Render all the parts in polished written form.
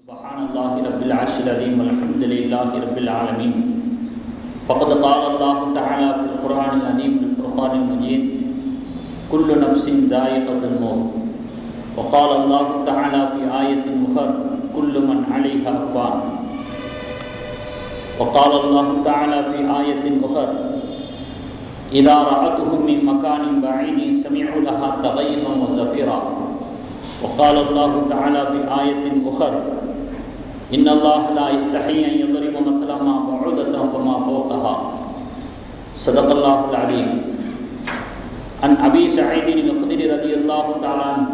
سبحان الله رب العرش العظيم والحمد لله رب العالمين. فقد قال الله تعالى في القرآن العظيم والفرقان المجيد: كل نفس ذائقة الموت. وقال الله تعالى في آية أخرى: كل من عليها فان. وقال الله تعالى في آية أخرى: إذا رأتهم من مكان بعيد سمعوا لها تغيظا وزفيرا. وقال الله تعالى في آية أخرى: إن الله لا يستحي أن يضرب مثلا ما بعوضة فما فوقها. صدق الله العظيم. عن أبي سعيد الخدري رضي الله تعالى عنه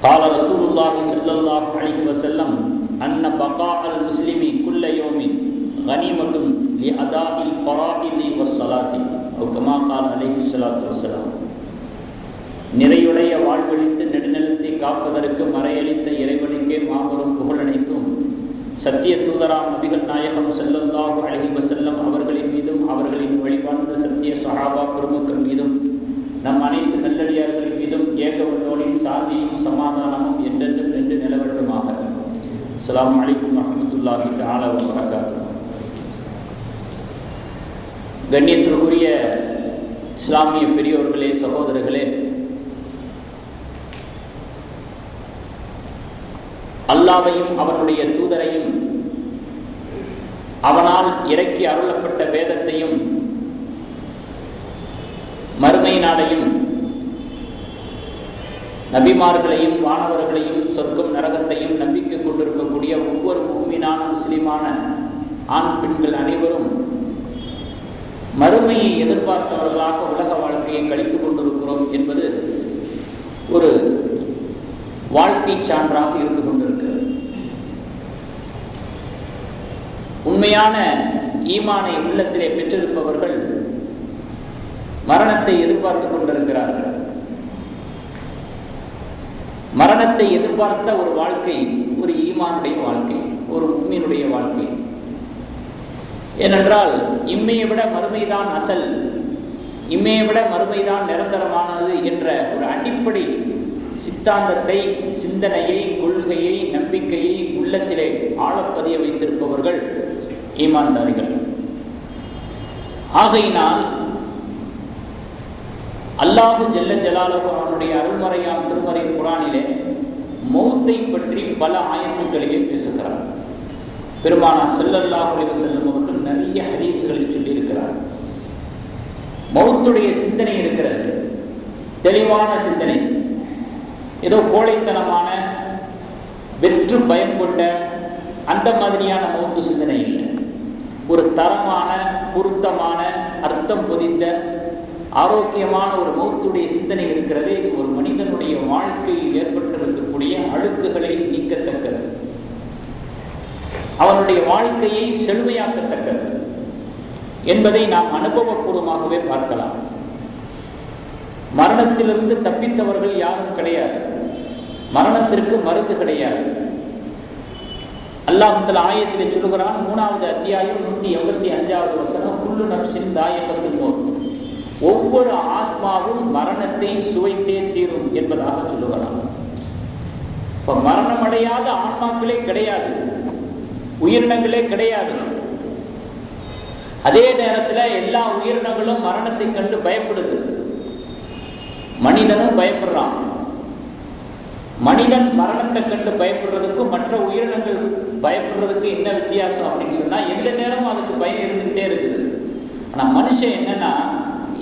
قال رسول الله صلى الله عليه وسلم: أن بقاء المسلم كل يوم غنيمة لأداء الفرائض والصلاة أو كما قال عليه الصلاة والسلام. நிறையுடைய வாழ்வழித்து நெடுநிலத்தை காப்பதற்கு மறையளித்த இறைவனுக்கே மாபெரும் புகழனைத்தும் சத்திய தூதராம் நபிகள் நாயகம் ஸல்லல்லாஹு அலைஹி வஸல்லம் அவர்களின் மீதும் அவர்களின் வழிபார்ந்த சத்திய சஹாபா பெருமக்கள் மீதும் நம் அனைத்து நல்லடியார்களின் மீதும் ஏகவல்லோனின் சாந்தியும் சமாதானமும் என்றென்றும் நின்று நிலவட்டுமாக. அஸ்ஸலாமு அலைக்கும் வரஹ்மத்துல்லாஹி தஆலா வ பரகாத்துஹு. கண்ணியத்திற்குரிய இஸ்லாமிய பெரியோர்களே, சகோதரர்களே, அல்லாஹ்வையும் அவனுடைய தூதரையும் அவனால் இறக்கி அருளப்பட்ட வேதத்தையும் மறுமை நாளையும் நபிமார்களையும் வானவர்களையும் சொர்க்கம் நரகத்தையும் நம்பிக்கை கொண்டிருக்கக்கூடிய ஒவ்வொரு முஃமினான முஸ்லிமான ஆண் பெண்கள் அனைவரும் மறுமையை எதிர்பார்த்தவர்களாக உலக வாழ்க்கையை கழித்துக் கொண்டிருக்கிறோம் என்பது ஒரு வாழ்க்கை சான்றாக இருந்து கொண்டிருக்கிறது. உண்மையான ஈமானை உள்ளத்திலே பெற்றிருப்பவர்கள் மரணத்தை எதிர்பார்த்துக் கொண்டிருக்கிறார்கள். மரணத்தை எதிர்பார்த்த ஒரு வாழ்க்கை ஒரு ஈமானுடைய வாழ்க்கை, ஒரு முஃமினுடைய வாழ்க்கை. ஏனென்றால் இம்மையை விட மறுமைதான் அசல், இம்மையை விட மறுமைதான் நிரந்தரமானது என்ற ஒரு அடிப்படை சித்தாந்தத்தை, சிந்தனையை, கொள்கையை, நம்பிக்கையை உள்ளத்திலே ஆழப்பதிய வைத்திருப்பவர்கள் ஈமான்தாரிகள். ஆகையினால் அல்லாஹு ஜல்ல ஜலாலுஹு அவனுடைய அருள்மறையாம் திருமறை குர்ஆனிலே மௌத்தை பற்றி பல ஆயத்துக்களிலே பேசுகிறார். பெருமானார் ஸல்லல்லாஹு அலைஹி வஸல்லம் அவர்கள் நிறைய ஹதீஸ்களை சொல்லியிருக்கிறார். மௌத்துடைய சிந்தனை இருக்கிறது, தெளிவான சிந்தனை. ஏதோ கோழைத்தனமான வெற்று பயம் கொண்ட அந்த மாதிரியான மௌத்து சிந்தனை இல்லை. ஒரு தரமான, பொருத்தமான, அர்த்தம் பொதிந்த, ஆரோக்கியமான ஒரு மௌத்துடைய சிந்தனை இருக்கிறது. இது ஒரு மனிதனுடைய வாழ்க்கையில் ஏற்பட்டிருக்கக்கூடிய அழுக்குகளை நீக்கத்தக்கது, அவனுடைய வாழ்க்கையை செழுமையாக்கத்தக்கது என்பதை நாம் அனுபவபூர்வமாகவே பார்க்கலாம். மரணத்திலிருந்து தப்பித்தவர்கள் யாரும் கிடையாது, மரணத்திற்கு மருந்து கிடையாது. அல்லாஹ் தஆலா ஆயத்திலே சொல்கிறான், 3வது அத்தியாயம் 185வது வசனம்: குல்லு நஃப்ஸின் தாயிகத்துல் மௌத். ஒவ்வொரு ஆத்மாவும் மரணத்தை சுவைத்தே தீரும் என்பதாக சொல்லுகிறான். இப்ப மரணம் அடையாத ஆன்மாக்களே கிடையாது, உயிரினங்களே கிடையாது. அதே நேரத்தில் எல்லா உயிரினங்களும் மரணத்தை கண்டு பயப்படுது. மனிதனும் பயப்படுறான். மனிதன் மரணத்தை கண்டு பயப்படுறதுக்கும் மற்ற உயிரினங்கள் பயப்படுறதுக்கு என்ன வித்தியாசம் அப்படின்னு சொன்னா, எந்த நேரமும் அதுக்கு பயம் இருந்துகிட்டே இருக்குது. ஆனா மனுஷன் என்னன்னா,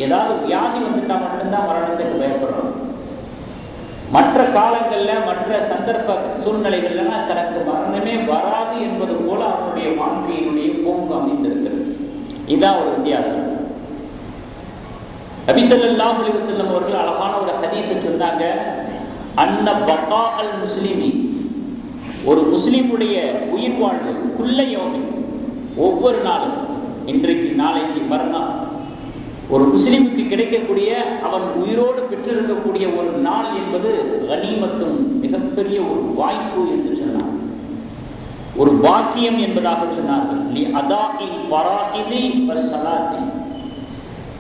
ஏதாவது வியாதி வந்துட்டா மட்டும்தான் மரணத்துக்கு பயப்படுறான். மற்ற காலங்கள்ல, மற்ற சந்தர்ப்ப சூழ்நிலைகள்ல தனக்கு மரணமே வராது என்பது போல அவனுடைய வாழ்க்கையினுடைய போக்கு அமைந்திருக்கிறது. இதுதான் ஒரு வித்தியாசம். நபி ஸல்லல்லாஹு அலைஹி வஸல்லம் அவர்கள் அழகான ஒரு ஹதீஸை சொன்னாங்க. அன்ன பகாஅல் முஸ்லிமி, ஒரு முஸ்லிமுடைய உயிர் வாழ்வு குல்ல யௌமி, ஒவ்வொரு நாளும், இன்றைக்கு நாளைக்கு மறுநாள், ஒரு முஸ்லிமுக்கு கிடைக்கக்கூடிய, அவன் உயிரோடு பெற்றிருக்கக்கூடிய ஒரு நாள் என்பது கனிமத்தும், மிகப்பெரிய ஒரு வாய்ப்பு என்று சொன்னார், ஒரு பாக்கியம் என்பதாக சொன்னார்கள். லி அதாஇல் ஃபராஇதி வஸ்ஸலாத்தி,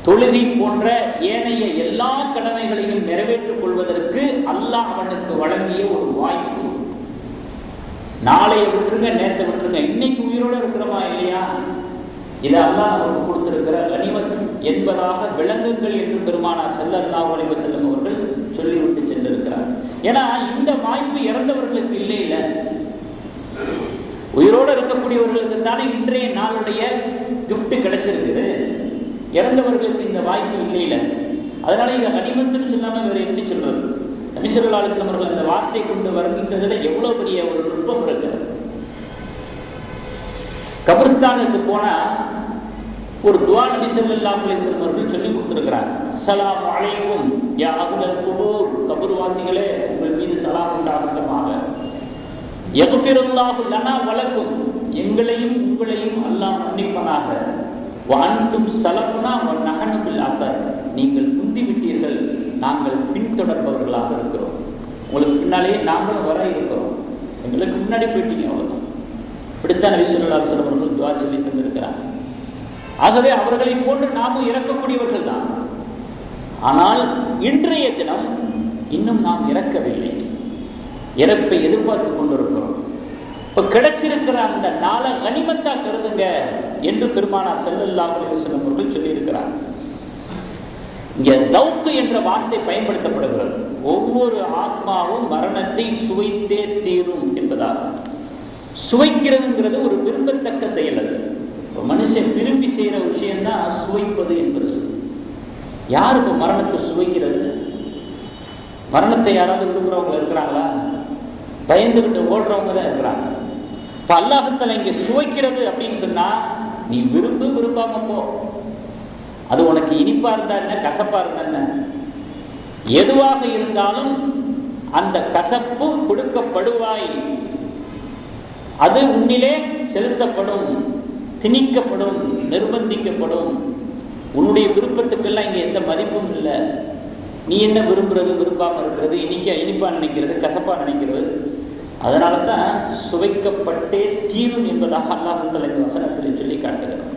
தொழுகை போன்ற ஏனைய எல்லா கடமைகளையும் நிறைவேற்றிக் கொள்வதற்கு அல்லாஹ் அவனுக்கு வழங்கிய ஒரு வாய்ப்பு. நாளைய விட்டுருங்க, நேற்றை விட்டுருங்க, இன்னைக்கு உயிரோடு இருக்கிறோமா இல்லையா, இது அல்லாஹ் நமக்கு கொடுத்திருக்கிற கனிமத் என்பதாக விளங்குங்கள் என்று பெருமானார் ஸல்லல்லாஹு அலைஹி வஸல்லம் அவர்கள் சொல்லிவிட்டு சென்றிருக்கிறார். ஏன்னா இந்த வாய்ப்பு இறந்தவர்களுக்கு இல்லை. இல்லை, உயிரோடு இருக்கக்கூடியவர்களுக்கு தானே இன்றைய நாளுடைய கிஃப்ட் கிடைச்சிருக்குது. இறந்தவர்களுக்கு இந்த வாய்ப்பு இல்லை. அதனால இதை கனிமத்துன்னு சொல்லாம வேற எப்படி சொல்றது? நபி ஸல்லல்லாஹு அலைஹி வஸல்லம் அவர்கள் இந்த வார்த்தை கொண்டு வருகின்றதுல எவ்வளவு பெரிய ஒரு நுட்பம் இருக்கிறது. கபிரிஸ்தானுக்கு போனா ஒரு துஆ நபி ஸல்லல்லாஹு அலைஹி வஸல்லம் அவர்கள் சொல்லி கொடுத்திருக்கிறார். அஸ்ஸலாமு அலைக்கும் யா அஹ்லல் குபூர், கபர்வாசிகளே உங்கள் மீது ஸலாம் உண்டாகட்டுமாக. யக்ஃபிருல்லாஹு லனா வலக்கும், எங்களையும் உங்களையும் அல்லாஹ் மன்னிப்பானாக. வஅன்தும் ஸலஃபுனா வ நஹனு பில் அஸர், நீங்கள் முந்தி விட்டீர்கள், நாங்கள் பின்தொடர்பவர்களாக இருக்கிறோம். உங்களுக்கு பின்னாலேயே நாங்களும் வர இருக்கிறோம், எங்களுக்கு முன்னாடி போயிட்டீங்க, அவ்வளவுதான். இப்படித்தான் நபி ஸல்லல்லாஹு அலைஹி வஸல்லம் அவர்கள் துஆ சொல்லி தந்திருக்கிறார். ஆகவே அவர்களை போன்று நாமும் இறக்கக்கூடியவர்கள் தான். ஆனால் இன்றைய தினம் இன்னும் நாம் இறக்கவில்லை, இறப்பை எதிர்பார்த்து கொண்டிருக்கிறோம். இப்ப கிடைச்சிருக்கிற அந்த நாளை கனிமத்தா கருதுங்க என்று பெருமானார் ஸல்லல்லாஹு அலைஹி வஸல்லம் அவர்கள் சொல்லியிருக்கிறார். இங்க தௌக்கு என்ற வார்த்தை பயன்படுத்தப்படுகிறது. ஒவ்வொரு ஆத்மாவும் மரணத்தை சுவைத்தே தீரும் என்பதாக. சுவைக்கிறதுங்கிறது ஒரு விரும்பத்தக்க செயல். அது மனுஷன் விரும்பி செய்யற விஷயம்தான் சுவைப்பது என்பது. யார் இப்ப மரணத்தை சுவைக்கிறது? மரணத்தை யாராவது விரும்புறவங்க இருக்கிறாங்களா? பயந்துகிட்டு ஓடுறவங்க தான் இருக்கிறாங்க. இப்ப அல்லாஹ் தஆலா இங்க சுவைக்கிறது அப்படின்னு சொன்னா, நீ விரும்பு விரும்பாம போ, அது உனக்கு இனிப்பா இருந்தா என்ன, கசப்பா இருந்தா என்ன, எதுவாக இருந்தாலும் அந்த கசப்பு கொடுக்கப்படுவாய், அது உன்னிலே செலுத்தப்படும், திணிக்கப்படும், நிர்பந்திக்கப்படும். உன்னுடைய விருப்பத்துக்கெல்லாம் இங்க எந்த மதிப்பும் இல்லை. நீ என்ன விரும்புறது, விரும்பாம இருக்கிறது, இனிப்பா நினைக்கிறது, கசப்பா நினைக்கிறது. அதனால தான் சுவைக்கப்பட்டே தீரும் என்பதாக அல்லாஹ் தஆலா இந்த வசனத்தில் சொல்லி காட்டுகிறார்.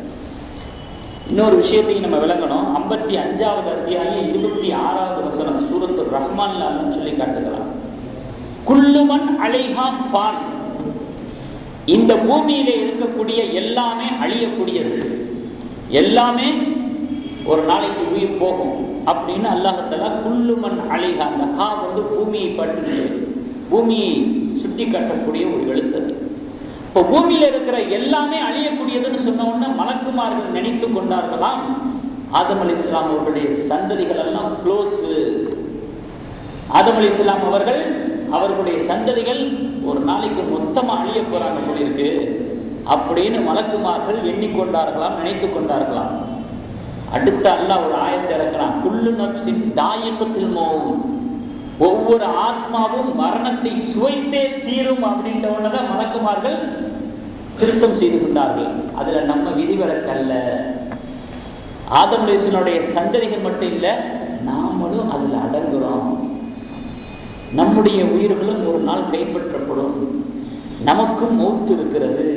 இன்னொரு விஷயத்தையும் நம்ம விளங்கணும். 55வது அத்தியாயம் 26வது வசனம் சூரத்துர் ரஹ்மான்ல சொல்லி காட்டுகிறார். குல்லுமன் அலைஹா ஃபான், இந்த பூமியிலே இருக்கக்கூடிய எல்லாமே அழியக்கூடியது, எல்லாமே ஒரு நாளைக்கு உயிர் போகும் அப்படின்னு அல்லாஹ் தஆலா குல்லுமன் அலைஹா, அந்த ஹா வந்து பூமியை பற்றி, பூமியை சுட்டி காட்டக்கூடிய ஒரு எழுத்து. இப்போ பூமியில இருக்கிற எல்லாமே அழியக்கூடியதுன்னு சொன்ன உடனே மலக்குமார்கள் நினைத்து கொண்டார்களாம், ஆதம் அலைஹிஸ்ஸலாம் அவர்களுடைய சந்ததிகள் எல்லாம் க்ளோஸ். ஆதம் அலைஹிஸ்ஸலாம் அவர்கள், அவர்களுடைய சந்ததிகள் ஒரு நாளைக்கு மொத்தமா அழிய போறாங்க போல இருக்கு அப்படின்னு மலக்குமார்கள் எண்ணிக்கொண்டார்களாம், நினைத்து கொண்டார்களாம். அடுத்த அல்லாஹ் ஒரு ஆயத்தை இறக்குறான். குல்லு நஃப்ஸின் தாயிகத்துல் மௌத், ஒவ்வொரு ஆத்மாவும் மரணத்தை சுவைத்தே தீரும் அப்படின்றவனதான் மலக்குமார்கள் திருத்தம் செய்து கொண்டார்கள். அதுல நம்ம விதிவிலக்கல்ல. ஆதம் அலைஹிஸ்ஸலாமுடைய சந்ததிகள் மட்டும் இல்ல, நாமளும் அதுல அடங்குறோம். நம்முடைய உயிர்களும் ஒரு நாள் கைப்பற்றப்படும், நமக்கும் மௌத்து இருக்கிறது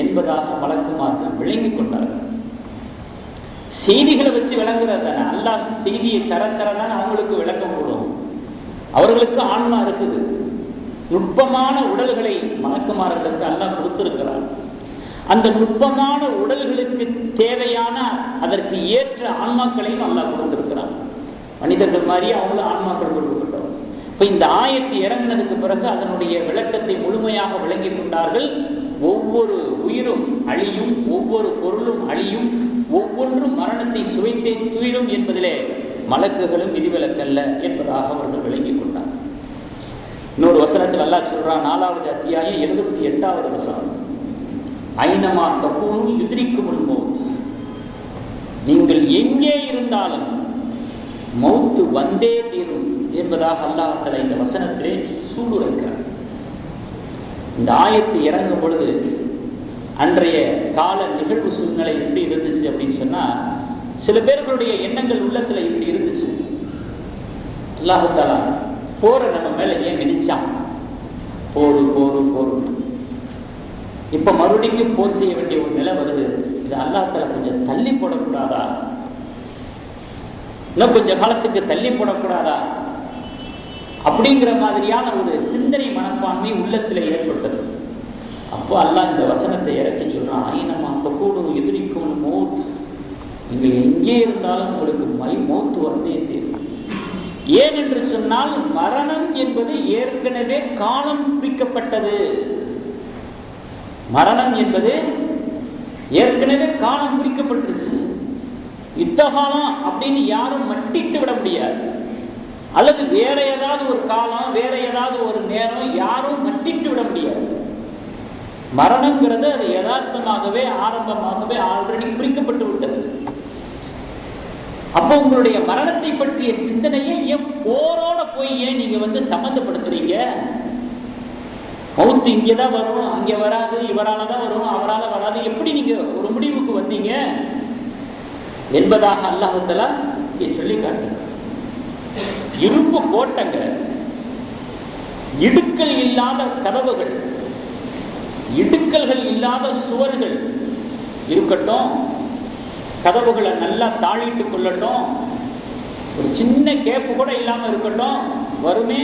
என்பதாக மலக்குமார்கள் விளங்கிக் கொண்டார்கள். செய்திகளை வச்சு விளங்குறதான, அல்லாஹ் செய்தியை தரதான் அவங்களுக்கு விளக்கம் போடும். அவர்களுக்கு ஆன்மா இருக்குது, நுட்பமான உடல்களை மலக்குமார்களுக்கு அல்லாஹ் கொடுத்திருக்கிறார். அந்த நுட்பமான உடல்களுக்கு தேவையான அதற்கு ஏற்ற ஆன்மாக்களையும் அல்லாஹ் கொடுத்திருக்கிறார். மனிதர்கள் மாதிரி அவங்களும் ஆன்மாக்கள் கொடுக்கப்பட்டோம். இப்ப இந்த ஆயத்து இறங்கினதுக்கு பிறகு அதனுடைய விளக்கத்தை முழுமையாக விளங்கி கொண்டார்கள். ஒவ்வொரு உயிரும் அழியும், ஒவ்வொரு பொருளும் அழியும், ஒவ்வொன்றும் மரணத்தை சுவைத்தே துயிலும் என்பதிலே மலக்குகளும் விதிவிலக்கல்ல என்பதாக அவர்கள் விளங்கிக் கொண்டார். இன்னொரு வசனத்தில் அல்லாஹ் சொல்றான், 4வது அத்தியாயம் 78வது வசனம், ஐனமா தகூனு யுத்ரிக்குமுல் மௌத், நீங்கள் எங்கே இருந்தாலும் மௌத்து வந்தே தீரும் என்பதாக அல்லாஹ் தஆலா இந்த வசனத்திலே சூளுரைக்கிறார். இந்த ஆயத்து இறங்கும் பொழுது அன்றைய கால நிகழ்வு சூழ்நிலை எப்படி இருந்துச்சு அப்படின்னு சொன்னா, சில பேர்களுடைய எண்ணங்கள் உள்ளத்துல இப்படி இருந்துச்சு, அல்லாஹ் தஆலா போற நம்ம மேல ஏன் விதிச்சான், போரு போரு போரு, இப்ப மறுபடியும் போர் செய்ய வேண்டிய ஒரு நிலை வருது, இது அல்லாஹ் தஆலா கொஞ்சம் தள்ளி போடக்கூடாதா, இன்னும் கொஞ்ச காலத்துக்கு தள்ளி போடக்கூடாதா அப்படிங்கிற மாதிரியான ஒரு சிந்தனை மனப்பான்மை உள்ளத்தில் ஏற்பட்டது. அப்போ அல்லாஹ் இந்த வசனத்தை இறக்கி சொல்றான், ஐனமா தகூனு யுத்ரிக்குமுல் மௌத், நீங்கள் எங்கே இருந்தாலும் உங்களுக்கு மௌத் வந்தே தீரும். ஏன் என்று சொன்னால் மரணம் என்பது ஏற்கனவே காலம் குறிக்கப்பட்டது. மரணம் என்பது ஏற்கனவே காலம் குறிக்கப்பட்டுருச்சு. யுத்த காலம் அப்படின்னு யாரும் மட்டிட்டு விட முடியாது, அல்லது வேற ஏதாவது ஒரு காலம் வேற ஏதாவது ஒரு நேரம் யாரும் மட்டிட்டு விட முடியாது. மரணம்ங்கிறது அது யதார்த்தமாகவே ஆரம்பமாகவே ஆல்ரெடி குறிக்கப்பட்டு விட்டது. அப்போ உங்களுடைய மரணத்தை பற்றிய சிந்தனையை ஏன் போரோட போய் ஏன் நீங்க சம்பந்தப்படுத்துறீங்க? மௌத்து இங்கேதான் வரும், அங்கே வராது, இவரால தான் வரும், அவரால வராது, எப்படி நீங்க ஒரு முடிவுக்கு வந்தீங்க என்பதாக அல்லாஹ் தஆலா சொல்லி காட்டுகிறார். இரும்பு கோட்டங்க, இடுக்கல் இல்லாத கதவுகள், இடுக்கல்கள் இல்லாத சுவர்கள் இருக்கட்டும், கதவுகளை நல்லா தாழிட்டு கொள்ளட்டும், ஒரு சின்ன கேப்பு கூட இல்லாம இருக்கட்டும், வருமே,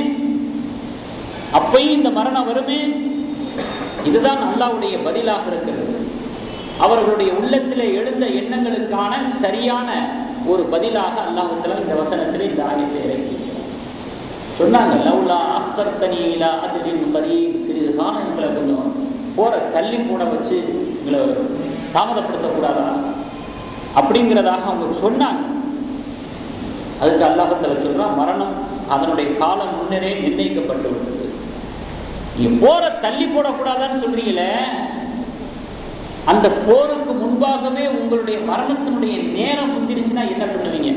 அப்பையும் இந்த மரணம் வருமே. இதுதான் அல்லாஹ்வுடைய பதிலாக இருக்கிறது. அவர்களுடைய உள்ளத்திலே எழுந்த எண்ணங்களுக்கான சரியான ஒரு பதிலாக அல்லாஹ் தஆலா இந்த வசனத்திலே இந்த ஆயத்தை இறக்கி சொன்னாங்க. லவ்லா அக்தர்தனி இலா அஜலின் கரீப், சிறிது காலம் எங்களை கொஞ்சம் போற தள்ளி போட வச்சு எங்களை தாமதப்படுத்தக்கூடாதா அப்படிங்கிறதாக அவங்க சொன்னாங்க. அதுக்கு அல்லாஹ் தஆலா சொல்றான், மரணம் அதனுடைய காலம் முன்னரே நிர்ணயிக்கப்பட்டு விட்டது. நீங்க போற தள்ளி போடக்கூடாதான்னு சொல்றீங்களே, அந்த போருக்கு முன்பாகவே உங்களுடைய மரணத்தினுடைய நேரம் முந்திருச்சுன்னா என்ன பண்ணுவீங்க?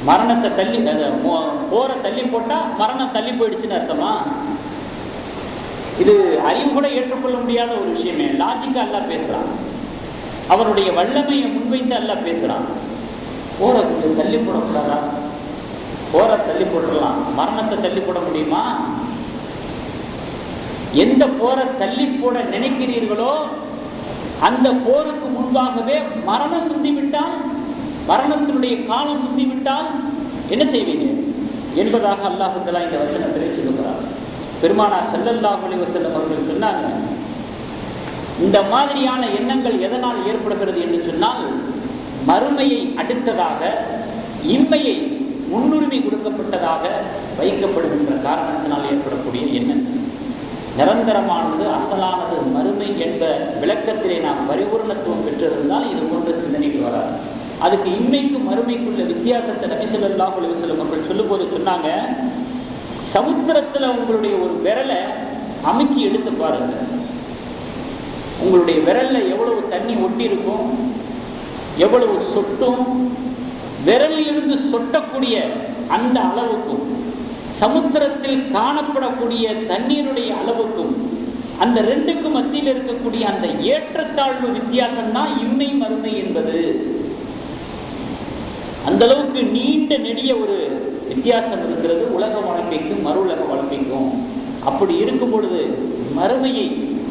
மரணத்தை தள்ளி போற தள்ளி போட்டா மரணம் தள்ளி போயிடுச்சுன்னு அர்த்தமா? இது அறிவு கூட ஏற்றுக்கொள்ள முடியாத ஒரு விஷயமே. லாஜிக்கா அல்லாஹ் பேசுறான், அவருடைய வல்லமையை முன்வைத்து அல்லாஹ் பேசுறான். போற தள்ளி போடக்கூடாதா? போற தள்ளி போட்டுடலாம், மரணத்தை தள்ளி போட முடியுமா? எந்த போரை தள்ளி போட நினைக்கிறீர்களோ அந்த போருக்கு முன்பாகவே மரணம் முந்திவிட்டால், மரணத்தினுடைய காலம் முந்திவிட்டால் என்ன செய்வீங்க என்பதாக அல்லாஹ் தஆலா இந்த வசனத்திலே சொல்லுகிறார். பெருமானார் ஸல்லல்லாஹு அலைஹி வஸல்லம் அவர்கள் சொன்னாங்க, இந்த மாதிரியான எண்ணங்கள் எதனால் ஏற்படுகிறது என்று சொன்னால், மறுமையை அடுத்ததாக இம்மையை முன்னுரிமை கொடுக்கப்பட்டதாக வைக்கப்படுகின்ற காரணத்தினால் ஏற்படக்கூடிய எண்ணம். நிரந்தரமானது, அசலானது மறுமை என்ற விளக்கத்திலே நாம் பரிபூர்ணத்துவம் பெற்றிருந்தால் இது போன்ற சிந்தனைகள் வராது. அதுக்கு இம்மைக்கும் மறுமைக்குள்ள வித்தியாசத்தை நபி ஸல்லல்லாஹு அலைஹி வஸல்லம் அவர்கள் சொல்லும்போது சொன்னாங்க, சமுத்திரத்துல உங்களுடைய ஒரு விரலை அமுக்கி எடுத்து பாருங்க, உங்களுடைய விரல்ல எவ்வளவு தண்ணி ஒட்டி இருக்கும், எவ்வளவு சொட்டும், விரலிலிருந்து சொட்டக்கூடிய அந்த அளவுக்கும் சமுத்திரத்தில் காணப்படக்கூடிய தண்ணீருடைய அளவுக்கும் அந்த ரெண்டுக்கும் மத்தியில் இருக்கக்கூடிய அந்த ஏற்றத்தாழ்வு வித்தியாசம் தான் இம்மை மறுமை என்பது. அந்த அளவுக்கு நீண்ட நெடிய ஒரு வித்தியாசம் இருக்கிறது உலக வாழ்க்கைக்கும் மறு உலக வாழ்க்கைக்கும். அப்படி இருக்கும் பொழுது மறுமையை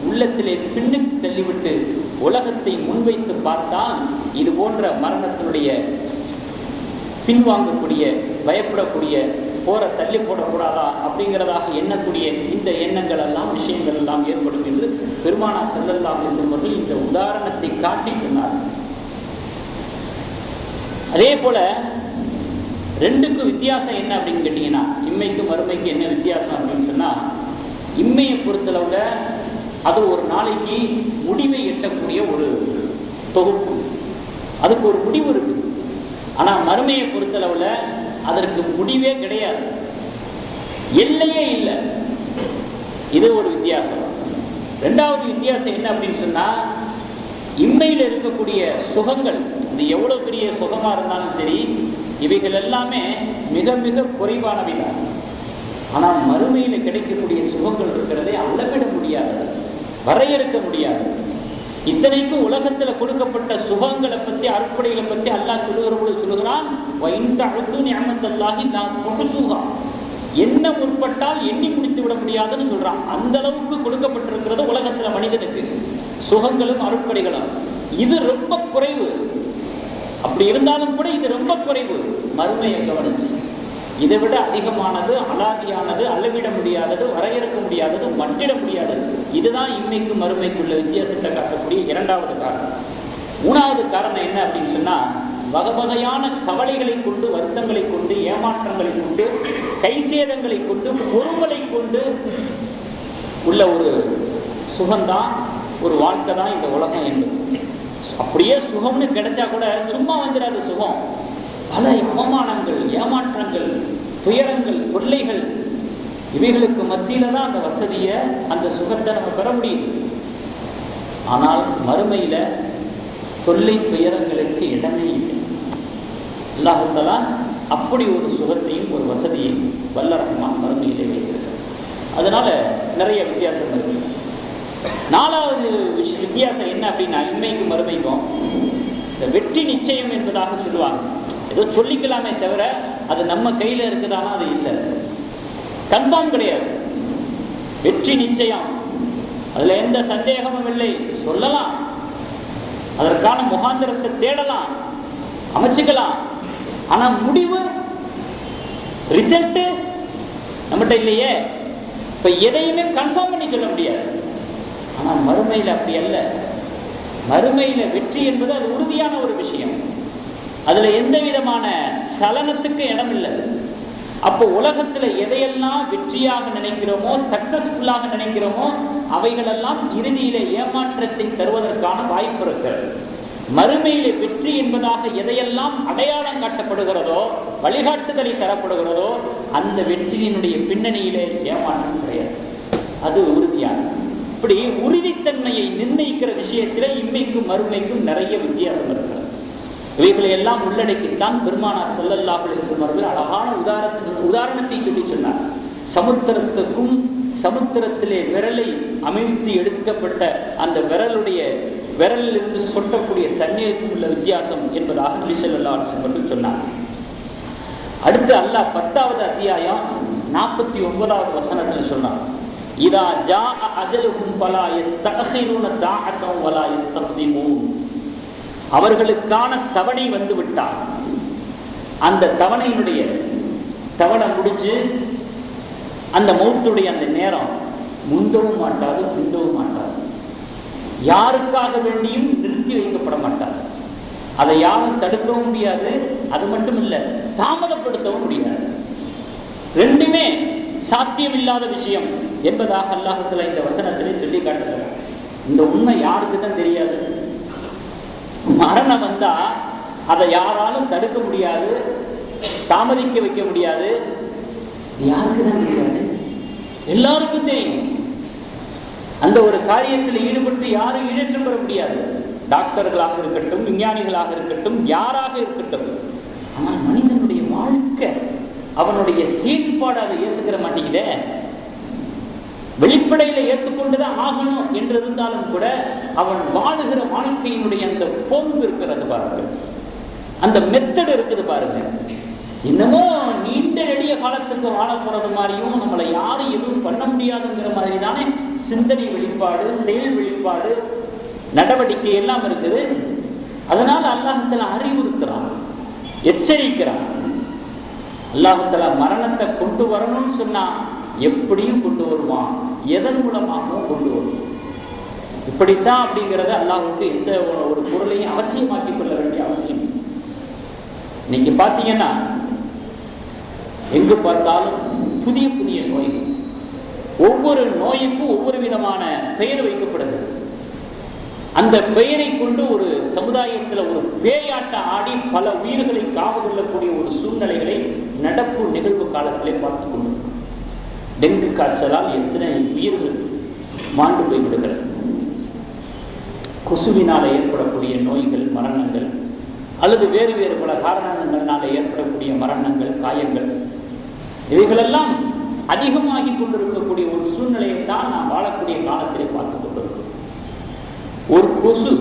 உள்ளத்திலே பின்னுக்கு தள்ளிவிட்டு உலகத்தை முன்வைத்து பார்த்தால் இது போன்ற மரணத்தினுடைய பின்வாங்கக்கூடிய, பயப்படக்கூடிய, போற தள்ளி போடக்கூடாதா அப்படிங்கிறதாக எண்ணக்கூடிய இந்த எண்ணங்கள் எல்லாம், விஷயங்கள் எல்லாம் ஏற்படும் என்று பெருமானார் ஸல்லல்லாஹு அலைஹி வஸல்லம் அவர்கள் இந்த உதாரணத்தை காட்டி சொன்னார். அதே போல ரெண்டுக்கும் வித்தியாசம் என்ன அப்படின்னு கேட்டீங்கன்னா, இம்மைக்கும் மறுமைக்கு என்ன வித்தியாசம் அப்படின்னு சொன்னா, இம்மையை பொறுத்தளவுல அது ஒரு நாளைக்கு முடிவை எட்டக்கூடிய ஒரு தொகுப்பு, அதுக்கு ஒரு முடிவு இருக்கு. ஆனா மறுமையை பொறுத்தளவுல அதற்கு முடிவே கிடையாது, எல்லையே இல்லை. இது ஒரு வித்தியாசம். ரெண்டாவது வித்தியாசம் என்ன அப்படின்னு சொன்னா, இம்மையில் இருக்கக்கூடிய சுகங்கள், இது எவ்வளவு பெரிய சுகமா இருந்தாலும் சரி, இவைகள் எல்லாமே மிக மிக குறைவானவைதான். ஆனால் மறுமையில் கிடைக்கக்கூடிய சுகங்கள் இருக்கிறதே அளவிட முடியாதது, வரையறுக்க முடியாது. இத்தனைக்கும் உலகத்தில் கொடுக்கப்பட்ட சுகங்களை பற்றி, அறுப்படைகளை பற்றி அல்லாஹ் சொல்லுகிற பொழுது சொல்லுகிறான், என்ன முற்பட்டால் எண்ணி முடித்து விட முடியாதுன்னு சொல்றான். அந்த அளவுக்கு கொடுக்கப்பட்டிருக்கிறது உலகத்தில் மனிதனுக்கு சுகங்களும் அறுப்படைகளும். இது ரொம்ப குறைவு. அப்படி இருந்தாலும் கூட இது ரொம்ப குறைவு. மறுமையை கவனிச்சு இதை விட அதிகமானது, அலாதியானது, அளவிட முடியாதது, வரையறுக்க முடியாதது, மட்டிட முடியாதது. இதுதான் இம்மைக்கும் மறுமைக்குள்ள வித்தியாசத்தை காட்டக்கூடிய இரண்டாவது காரணம். மூணாவது காரணம் என்ன அப்படின்னு சொன்னா, வகை வகையான கவலைகளை கொண்டு, வருத்தங்களை கொண்டு, ஏமாற்றங்களை கொண்டு, கைசேதங்களை கொண்டு, பொறுமலை கொண்டு உள்ள ஒரு சுகம்தான், ஒரு வாழ்க்கை தான் இந்த உலகம் என்பது. அப்படியே சுகம்னு கிடைச்சா கூட சும்மா வந்துடாது சுகம். பல அவமானங்கள், ஏமாற்றங்கள், துயரங்கள், தொல்லைகள், இவைகளுக்கு மத்தியில தான் அந்த வசதியை, அந்த சுகத்தை நம்ம பெற முடியுது. ஆனால் மறுமையில தொல்லை துயரங்களுக்கு இடமே இல்லை. அல்லாஹ் தஆலா அப்படி ஒரு சுகத்தையும் ஒரு வசதியையும் வல்ல ரஹ்மான் மறுமையிலே வைத்திருக்கிறார். அதனால நிறைய வித்தியாசம் இருக்கு. நாலாவது வித்தியாசம் என்ன அப்படின்னா, இன்மைக்கும் மறுமைக்கும் இந்த வெற்றி நிச்சயம் என்பதாக சொல்லுவாங்க. ஏதோ சொல்லிக்கலாமே தவிர அது நம்ம கையில இருக்குதானா அது இல்லை, கன்ஃபார்ம் கிடையாது. வெற்றி நிச்சயம், அதுல எந்த சந்தேகமும் இல்லை. சொல்லலாம், அதற்கான முகாந்திரத்தை தேடலாம், அமைச்சுக்கலாம். ஆனா முடிவு, ரிசல்ட் நம்மகிட்ட இல்லையே. இப்ப எதையுமே கன்ஃபார்ம் பண்ணி சொல்ல முடியாது. ஆனா மறுமையில அப்படி அல்ல. மறுமையில வெற்றி என்பது அது உறுதியான ஒரு விஷயம். அதுல எந்த விதமான சலனத்துக்கு இடம் இல்லை. அப்போ உலகத்துல எதையெல்லாம் வெற்றியாக நினைக்கிறோமோ, சக்சஸ்ஃபுல்லாக நினைக்கிறோமோ, அவைகளெல்லாம் இறுதியில ஏமாற்றத்தை தருவதற்கான வாய்ப்பு இருக்கிறது. மறுமையில வெற்றி என்பதாக எதையெல்லாம் அடையாளம் காட்டப்படுகிறதோ, வழிகாட்டுதலை தரப்படுகிறதோ, அந்த வெற்றியினுடைய பின்னணியிலே ஏமாற்றம் கிடையாது. அது உறுதியானது. இப்படி உறுதித்தன்மையை நிர்ணயிக்கிற விஷயத்துல இம்மைக்கும் மறுமைக்கும் நிறைய வித்தியாசம் இருக்கிறது. இவைகளை எல்லாம் உள்ளடக்கித்தான் பெருமானார் ஸல்லல்லாஹு அலைஹி வஸல்லம் அவர்கள் அழகான உதாரணத்தை சொல்லி சொன்னார். சமுத்திரத்துக்கும் சமுத்திரத்திலே விரலை அமிழ்த்தி எடுக்கப்பட்ட அந்த விரலிலிருந்து சொட்டக்கூடிய தண்ணீருக்கும் உள்ள வித்தியாசம் என்பதாக நபி ஸல்லல்லாஹு அலைஹி வஸல்லம் அவர்கள் சொன்னார். அடுத்து அல்லாஹ் 10வது அத்தியாயம் 49வது வசனத்தில் சொன்னார், இதா ஜாஅ அஜலுஹும் ஃபலா யஸ்தஅখিরூன ஸாஅத்தன் வலா யஸ்தக்திமூன். அவர்களுக்கான தவணை வந்து விட்டால், அந்த தவணையினுடைய தவணை முடிஞ்சு அந்த மௌத்துடைய அந்த நேரம் முந்தவும் மாட்டாது, பிந்தவும் மாட்டாது. யாருக்காக வேண்டியும் நிறுத்தி வைக்கப்பட மாட்டாது. அதை யாரும் தடுக்கவும் முடியாது. அது மட்டும் இல்ல, தாமதப்படுத்தவும் முடியாது. ரெண்டுமே சாத்தியமில்லாத விஷயம் என்பதாக அல்லாஹ் தஆலா இந்த வசனத்திலே சொல்லி காட்டுகிறார். இந்த உண்மை யாருக்கு தான் தெரியாது. மரணம் வந்தா அதை யாராலும் தடுக்க முடியாது, தாமதிக்க வைக்க முடியாது. யாருக்கு தான் தெரியாது? எல்லாருக்கும் தெரியும். அந்த ஒரு காரியத்தில் ஈடுபட்டு யாரும் ஈடேற்றம் பெற முடியாது. டாக்டர்களாக இருக்கட்டும், விஞ்ஞானிகளாக இருக்கட்டும், யாராக இருக்கட்டும். ஆனால் மனிதனுடைய வாழ்க்கை, அவனுடைய செயல்பாடு அதை ஏற்றுக்கிற மாட்டேங்குதே. வெளிப்படையில ஏற்றுக்கொண்டுதான் ஆகணும் என்று இருந்தாலும் கூட அவன் வாழுகிற வாழ்க்கையினுடைய அந்த போக்கு இருக்கிறது பாருங்க, அந்த மெத்தட் இருக்குது பாருங்க. இன்னமோ நீண்ட நெடிய காலத்துக்கு வாழ போறது மாதிரியும், நம்மளை யாரும் எதுவும் பண்ண முடியாதுங்கிற மாதிரி தானே சிந்தனை வெளிப்பாடு, செயல் வெளிப்பாடு, நடவடிக்கை எல்லாம் இருக்குது. அதனால அல்லாஹ் தஆலா அறிவுறுத்துறான், எச்சரிக்கிறான். அல்லாஹ் தஆலா மரணத்தை கொண்டு வரணும்னு சொன்னா எப்படியும் கொண்டு வருவான், எதன் மூலமாகவும் கொண்டு வருவான். இப்படித்தான் அப்படிங்கிறத அல்லாஹ்வுக்கு எந்த ஒரு பொருளையும் அவசியமாக்கிக் கொள்ள வேண்டிய அவசியம். இன்னைக்கு பார்த்தீங்கன்னா எங்கு பார்த்தாலும் புதிய புதிய நோய்கள், ஒவ்வொரு நோய்க்கும் ஒவ்வொரு விதமான பெயர் வைக்கப்படுது. அந்த பெயரை கொண்டு ஒரு சமுதாயத்தில் ஒரு பேயாட்டம் ஆடி பல உயிர்களை காவு கொள்ளக்கூடிய ஒரு சூழ்நிலைகளை நடப்பு நிகழ்வு காலத்திலே பார்த்து கொண்டு, டெங்கு காய்ச்சலால் எத்தனை உயிர்கள் மாண்டு போய்விடுகிறது. கொசுவினால் ஏற்படக்கூடிய நோய்கள், மரணங்கள், அல்லது வேறு வேறு பல காரணங்களால் ஏற்படக்கூடிய மரணங்கள், காயங்கள், இவைகளெல்லாம் அதிகமாகி கொண்டிருக்கக்கூடிய ஒரு சூழ்நிலையை தான் நாம் வாழக்கூடிய காலத்திலே பார்த்து கொண்டிருக்கிறோம். ஒரு கொசு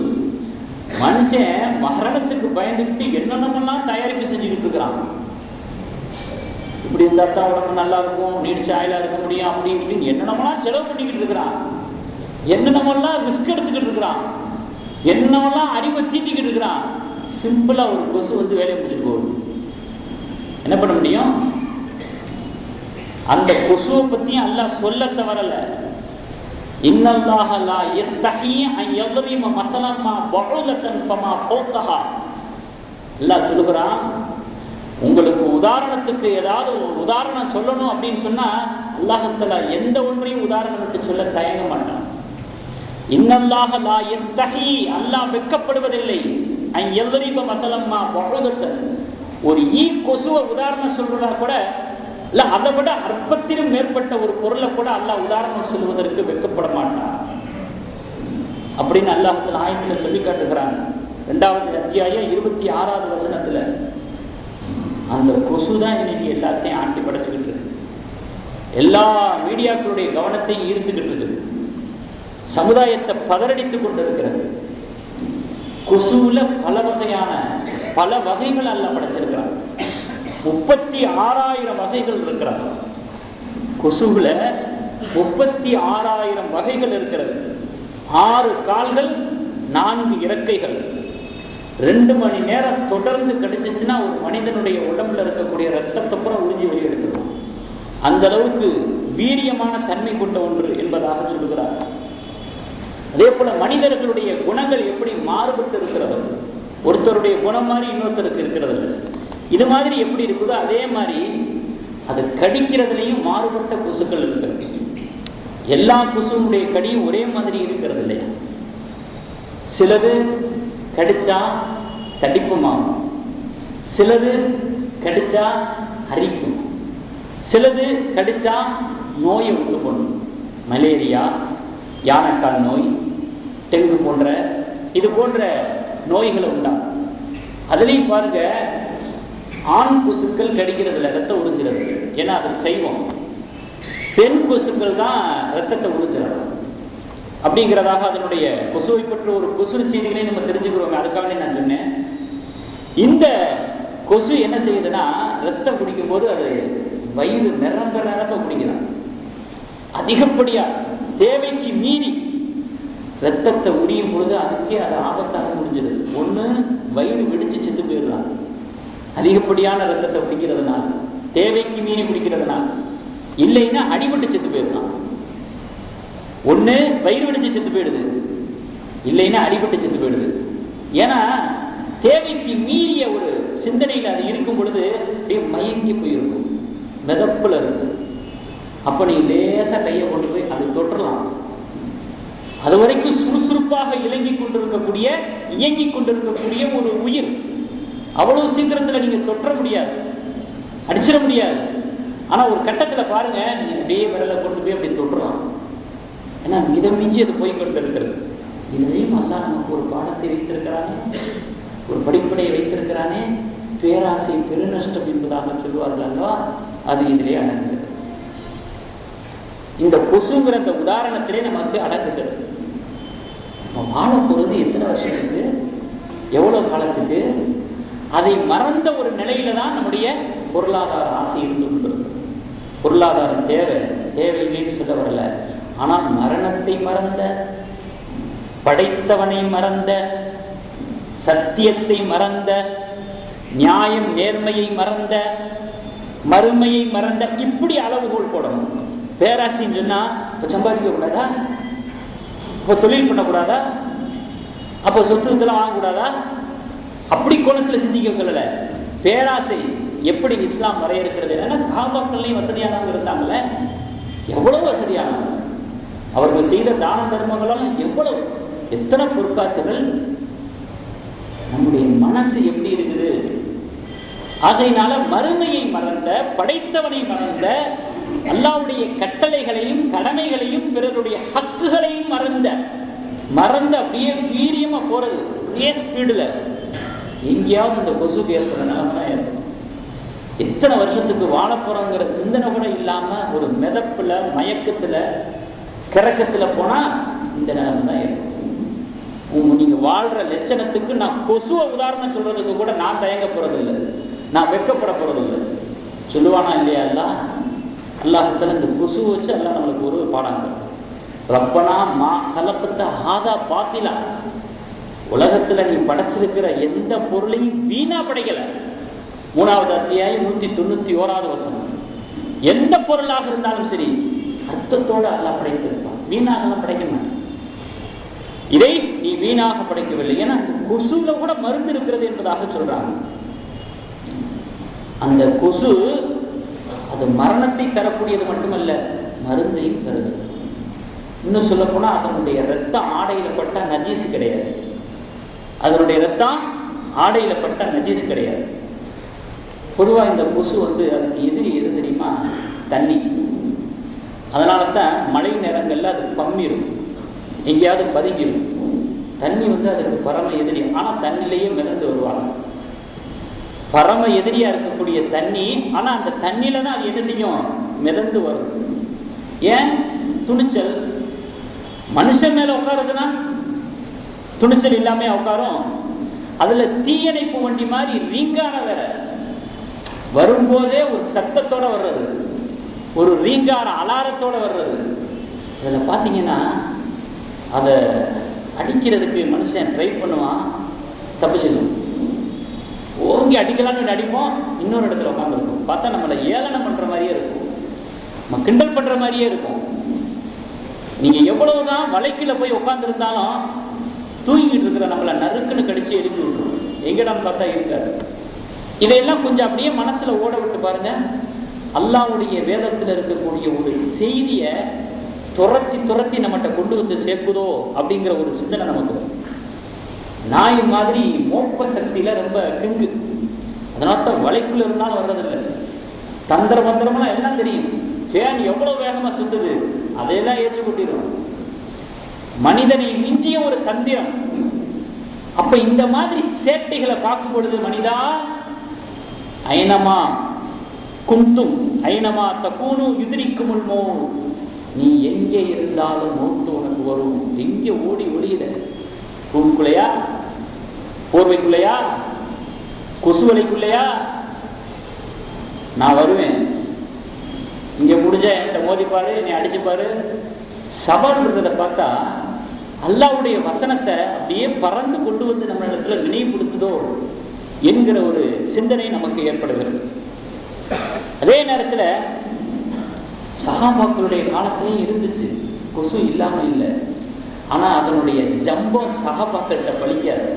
மனுஷன் மரணத்துக்கு பயந்துக்கிட்டு என்னென்னலாம் தயாரிப்பு செஞ்சுக்கிட்டு இருக்கிறான். இப்படி இருந்தா தான் உடம்பு நல்லா இருக்கும், நீடிச்சு ஆயிலா இருக்க முடியும், அப்படி இப்படின்னு என்னென்னலாம் செலவு பண்ணிக்கிட்டு இருக்கிறான். என்னென்னமெல்லாம் ரிஸ்க் எடுத்துக்கிட்டு இருக்கிறான், என்னென்னமெல்லாம் அறிவை தீட்டிக்கிட்டு இருக்கிறான். சிம்பிளா ஒரு கொசு வந்து வேலையை முடிச்சுட்டு போகுது. என்ன பண்ண முடியும்? அந்த கொசுவை பத்தியும் அல்லாஹ் சொல்ல தவறல. இன்னல்லாஹ லா யஸ்தஹி அன் யضرب مثلا ما بعوضة فما فوقها. அல்லாஹ் சொல்லுகிறான், உங்களுக்கு உதாரணத்துக்கு ஏதாவது ஒரு உதாரணம் சொல்லணும் அப்படின்னு சொன்னா அல்லாஹ் தஆலா எந்த ஒன்றையும் உதாரணம் விட்டு சொல்ல தயங்க மாட்டான். இன்னல்லாஹ லா யஸ்தஹி, அல்லாஹ் வெட்கப்படுவதில்லை. அன் யضرب مثلا ما بعوضة, ஒரு ஈ கொசுவை உதாரணம் சொல்றதா கூட இல்ல, அதை விட அற்பத்திலும் மேற்பட்ட ஒரு பொருளை கூட அல்லாஹ் உதாரணம் சொல்வதற்கு வெட்கப்பட மாட்டான் அப்படின்னு அல்லாஹ் ஆயத்தில் சொல்லி காட்டுகிறான். 2வது அத்தியாயம் 26வது வசனத்துல அந்த கொசு தான் இன்னைக்கு எல்லாத்தையும் ஆட்டி படைச்சுக்கிட்டு இருக்கு. எல்லா மீடியாக்களுடைய கவனத்தையும் ஈர்த்துக்கிட்டு இருக்குது. சமுதாயத்தை பதறடித்துக் கொண்டிருக்கிறது. கொசுல பல வகைகள் அல்லாஹ் படைச்சிருக்கிறான். 36,000 வகைகள் இருக்கிறது. கொசுவுல 36,000 வகைகள் இருக்கிறது. 6 கால்கள், 4 இறக்கைகள். 2 மணி நேரம் தொடர்ந்து கடிச்சிச்சுன்னா ஒரு மனிதனுடைய உடம்புல இருக்கக்கூடிய ரத்தத்தை பூரா உறிஞ்சி வெளியெடுக்கலாம். அந்த அளவுக்கு வீரியமான தன்மை கொண்ட ஒன்று என்பதாக சொல்லுகிறார். அதே போல மனிதர்களுடைய குணங்கள் எப்படி மாறுபட்டு இருக்கிறதோ, ஒருத்தருடைய குணம் மாதிரி இன்னொருத்தருக்கு இருக்கிறது இல்லை. இது மாதிரி எப்படி இருக்குதோ அதே மாதிரி அது கடிக்கிறதுலையும் மாறுபட்ட கொசுக்கள் இருக்கிறது. எல்லா கொசுடைய கடியும் ஒரே மாதிரி இருக்கிறது இல்லையா? சிலது கடிச்சா தடிப்புமாகும், சிலது கடிச்சா அரிக்கும், சிலது கடிச்சா நோயை உண்டு பண்ணும். மலேரியா, யானைக்கால் நோய், டெங்கு போன்ற இது போன்ற நோய்களை உண்டாகும். அதுலேயும் பாருங்க, ஆண் கொசுக்கள் கடிக்கிறதுல ரத்தம் உறிஞ்சிறது, ஏன்னா அது செய்வோம். பெண் கொசுக்கள் தான் ரத்தத்தை உறிஞ்சிறது அப்படிங்கிறதாக அதனுடைய கொசுவை பற்றி ஒரு கொசு செய்திகளை நம்ம தெரிஞ்சுக்கிறோம். அதுக்காக நான் சொன்னேன். இந்த கொசு என்ன செய்யுதுன்னா, ரத்தம் குடிக்கும் போது அது வயிறு நிரம்ப குடிக்கிறான். அதிகப்படியா தேவைக்கு மீறி ரத்தத்தை உரியும் பொழுது அதுக்கே அது ஆபத்தாக முடிஞ்சிருது. ஒண்ணு வயிறு வெடிச்சு செத்து போயிடலாம், அதிகப்படியான ரத்தத்தை குடிக்கிறதுனால, தேவைக்கு மீறி குடிக்கிறதுனால. இல்லைன்னா அடிபட்டு செத்து போயிடலாம். ஒண்ணு வயிறு வெடிச்சு செத்து போயிடுது, இல்லைன்னா அடிபட்டு செத்து போயிடுது. ஏன்னா தேவைக்கு மீறிய ஒரு சிந்தனையில் அது இருக்கும் பொழுது மயங்கி போயிருக்கும், மிதப்புல இருக்கு. அப்ப நீ லேசா கையை கொண்டு போய் அது தொற்றலாம். அது வரைக்கும் சுறுசுறுப்பாக இயங்கிக் கொண்டிருக்கக்கூடிய ஒரு உயிர் அவ்வளவு சீக்கிரத்துல நீங்க தொற்ற முடியாது, அடிச்சிட முடியாது. ஆனா ஒரு கட்டத்துல பாருங்க, நீங்க அப்படியே விரலை கொண்டு போய் அப்படி தொற்றலாம். ஏன்னா மிதம் மிஞ்சி அது போய் கொண்டு இருக்கிறது. இதுலையும் அல்லாஹ் நமக்கு ஒரு பாடத்தை வைத்திருக்கிறானே, ஒரு படிப்படையை வைத்திருக்கிறானே. பேராசை பெருநஷ்டம் என்பதாக சொல்வார்கள் அல்லவா, அது இதிலே அடங்குகிறது. இந்த கொசுங்கிற அந்த உதாரணத்திலே நமக்கு அடங்குகிறது. நம்ம வாழ போறது எத்தனை வருஷத்துக்கு, எவ்வளவு காலத்துக்கு? அதை மறந்த ஒரு நிலையில தான் நம்முடைய பொருளாதார ஆசை இருந்து கொண்டிருக்கு. பொருளாதார தேவையில்லைன்னு சொல்ல வரல, ஆனால் மரணத்தை மறந்த, படைத்தவனை மறந்த, சத்தியத்தை மறந்த, நியாயம் நேர்மையை மறந்த, மறுமையை மறந்த, இப்படி அளவுகோல் போடணும். பேராட்சின்னு சொன்னா இப்ப சம்பாதிக்க கூடாதா, இப்ப தொழில் பண்ணக்கூடாதா, அப்ப சொத்து இதெல்லாம் வாங்கக்கூடாதா, அப்படி கோணத்துல சிந்திக்க சொல்லல. பேராசை எப்படி இஸ்லாம் வரையறுக்கிறது? என்னன்னா, சஹாபாக்கள்லையும் வசதியானவங்க இருந்தாங்கல்ல, எவ்வளவு வசதியானவங்க, அவர்கள் செய்த தான தர்மங்களும் எவ்வளவு, எத்தனை பொற்காசுகள். நம்முடைய மனசு எப்படி இருக்குது? அதனால மறுமையை மறந்த, படைத்தவனை மறந்த, அல்லாஹ்வுடைய கட்டளைகளையும் கடமைகளையும் பிறருடைய ஹக்குகளையும் மறந்த அப்படியே வீரியமா போறது, ஒரே ஸ்பீடுல. எங்கேயாவது இந்த கொசுக்கு ஏற்படுற நிலைமை தான் ஏற்படும். எத்தனை வருஷத்துக்கு வாழ போறோங்கிற சிந்தனை கூட இல்லாம ஒரு மிதப்புல, மயக்கத்துல, கிறக்கத்துல போனா இந்த நிலைமை தான் ஏற்படும். நீங்க வாழ்ற லட்சணத்துக்கு நான் கொசுவை உதாரணம் சொல்றதுக்கு கூட நான் தயங்க போறது இல்லை, நான் வெட்கப்பட போறது இல்லை. சொல்லுவானா இல்லையா அல்லாஹ்? அல்லாஹ்வுத்தாலா இந்த கொசு வச்சு அல்லாஹ் நம்மளுக்கு ஒரு பாடம். ரப்பனா மா கலப்பத்த ஹாதா பாத்திலா, உலகத்துல நீ படைச்சிருக்கிற எந்த பொருளையும் வீணா படைக்கல. 3வது அத்தியாயம் 191வது வசனம். எந்த பொருளாக இருந்தாலும் சரி அர்த்தத்தோட அல்லாஹ் படைத்திருப்பான், வீணாக படைக்க மாட்டான். இதை நீ வீணாக படைக்கவில்லை. ஏன்னா அந்த கொசுல கூட மருந்து இருக்கிறது என்பதாக சொல்றாங்க. அந்த கொசு அது மரணத்தை தரக்கூடியது மட்டுமல்ல, மருந்தையும் தருது. இன்னும் சொல்ல போனா அதனுடைய ரத்தம் ஆடையில பட்டா நஜீஸ் கிடையாது. அதனுடைய ரத்தம் ஆடையில பட்டா நஜீஸ் கிடையாது. பொதுவா இந்த கொசு அதுக்கு எதிரி எது தெரியுமா? தண்ணி. அதனால தான் மழை நேரங்கள்ல அது பம்மிடும், எங்கேயாவது பதுங்கிடும். தண்ணி அதுக்கு பரம எதிரி. ஆனா தண்ணிலேயே மிதந்து வருவாங்க. பரம எதிரியா இருக்கக்கூடிய தண்ணி, ஆனா அந்த தண்ணியில தான் அது என்ன செய்யும்? மிதந்து வரும். ஏன்? துணிச்சல். மனுஷன் மேல உட்காருதுன்னா துணிச்சல் இல்லாம உட்காரும். அதுல தீயணைப்பு வண்டி மாதிரி ரீங்கார வேற வரும்போதே ஒரு சத்தத்தோட வர்றது, ஒரு ரீங்கார அலாரத்தோட வர்றது. அதுல பாத்தீங்கன்னா அதை அடிக்கிறதுக்கு மனுஷன் ட்ரை பண்ணுவான், தப்பிச்சிடும். ஓங்கி அடிக்கலாம்னு அடிப்போம், இன்னொரு இடத்துல உட்காந்துருக்கும். பார்த்தா நம்மளை ஏளனம் பண்ற மாதிரியே இருக்கும், நம்ம கிண்டல் பண்ற மாதிரியே இருக்கும். நீங்க எவ்வளவுதான் வலைக்குள்ள போய் உட்கார்ந்து இருந்தாலும் தூங்கிட்டு இருக்கிற நம்மளை நறுக்குன்னு கடிச்சு எழுப்பி விட்டுரும். எங்கிடம் பார்த்தா இருக்காது. இதையெல்லாம் கொஞ்சம் அப்படியே மனசுல ஓட விட்டு பாருங்க. அல்லாஹ்வுடைய வேதத்தில் இருக்கக்கூடிய ஒரு செய்தியை துரத்தி துரத்தி நம்மகிட்ட கொண்டு சேர்க்குதோ அப்படிங்கிற ஒரு சிந்தனை நமக்கு வரும். நாய் மாதிரி மோப்ப சக்தியில ரொம்ப கிங்கு. அதனால்தான் வலைக்குள்ள இருந்தாலும் வர்றதில்லை. தந்திர மந்திரம்லாம் எல்லாம் தெரியும். ஃபேன் எவ்வளவு வேகமா சுத்துது, அதையெல்லாம் ஏற்று கொட்டிடும். மனிதனை மிஞ்சிய ஒரு தந்திரம். அப்ப இந்த மாதிரி சேட்டைகளை பார்க்கும் பொழுது மனிதா, ஐனமா குந்தும் ஐனமா தக்கூனு யுதிரிக்குமுல் மௌத், நீ எங்கே இருந்தாலும் மௌத்து உனக்கு வரும். எங்கே ஓடி ஒளியிட? ரூம்குள்ளையா, போர்வைக்குள்ளையா, கொசுவலைக்குள்ளையா? நான் வருவேன். இங்க முடிஞ்ச என்கிட்ட மோதிப்பாரு, என்னை அடிச்சுப்பாரு. சவால்ன்றதை பார்த்தா அல்லாஹ்வுடைய வசனத்தை அப்படியே பறந்து கொண்டு நம்ம இடத்துல நினைவுபடுத்துதோ என்கிற ஒரு சிந்தனை நமக்கு ஏற்படுகிறது. அதே நேரத்தில் சஹாபாக்களுடைய காலத்திலையும் இருந்துச்சு, கொசு இல்லாம இல்லை. ஆனா அதனுடைய ஜம்பம் சஹாபாக்கள்கிட்ட பலிக்காது.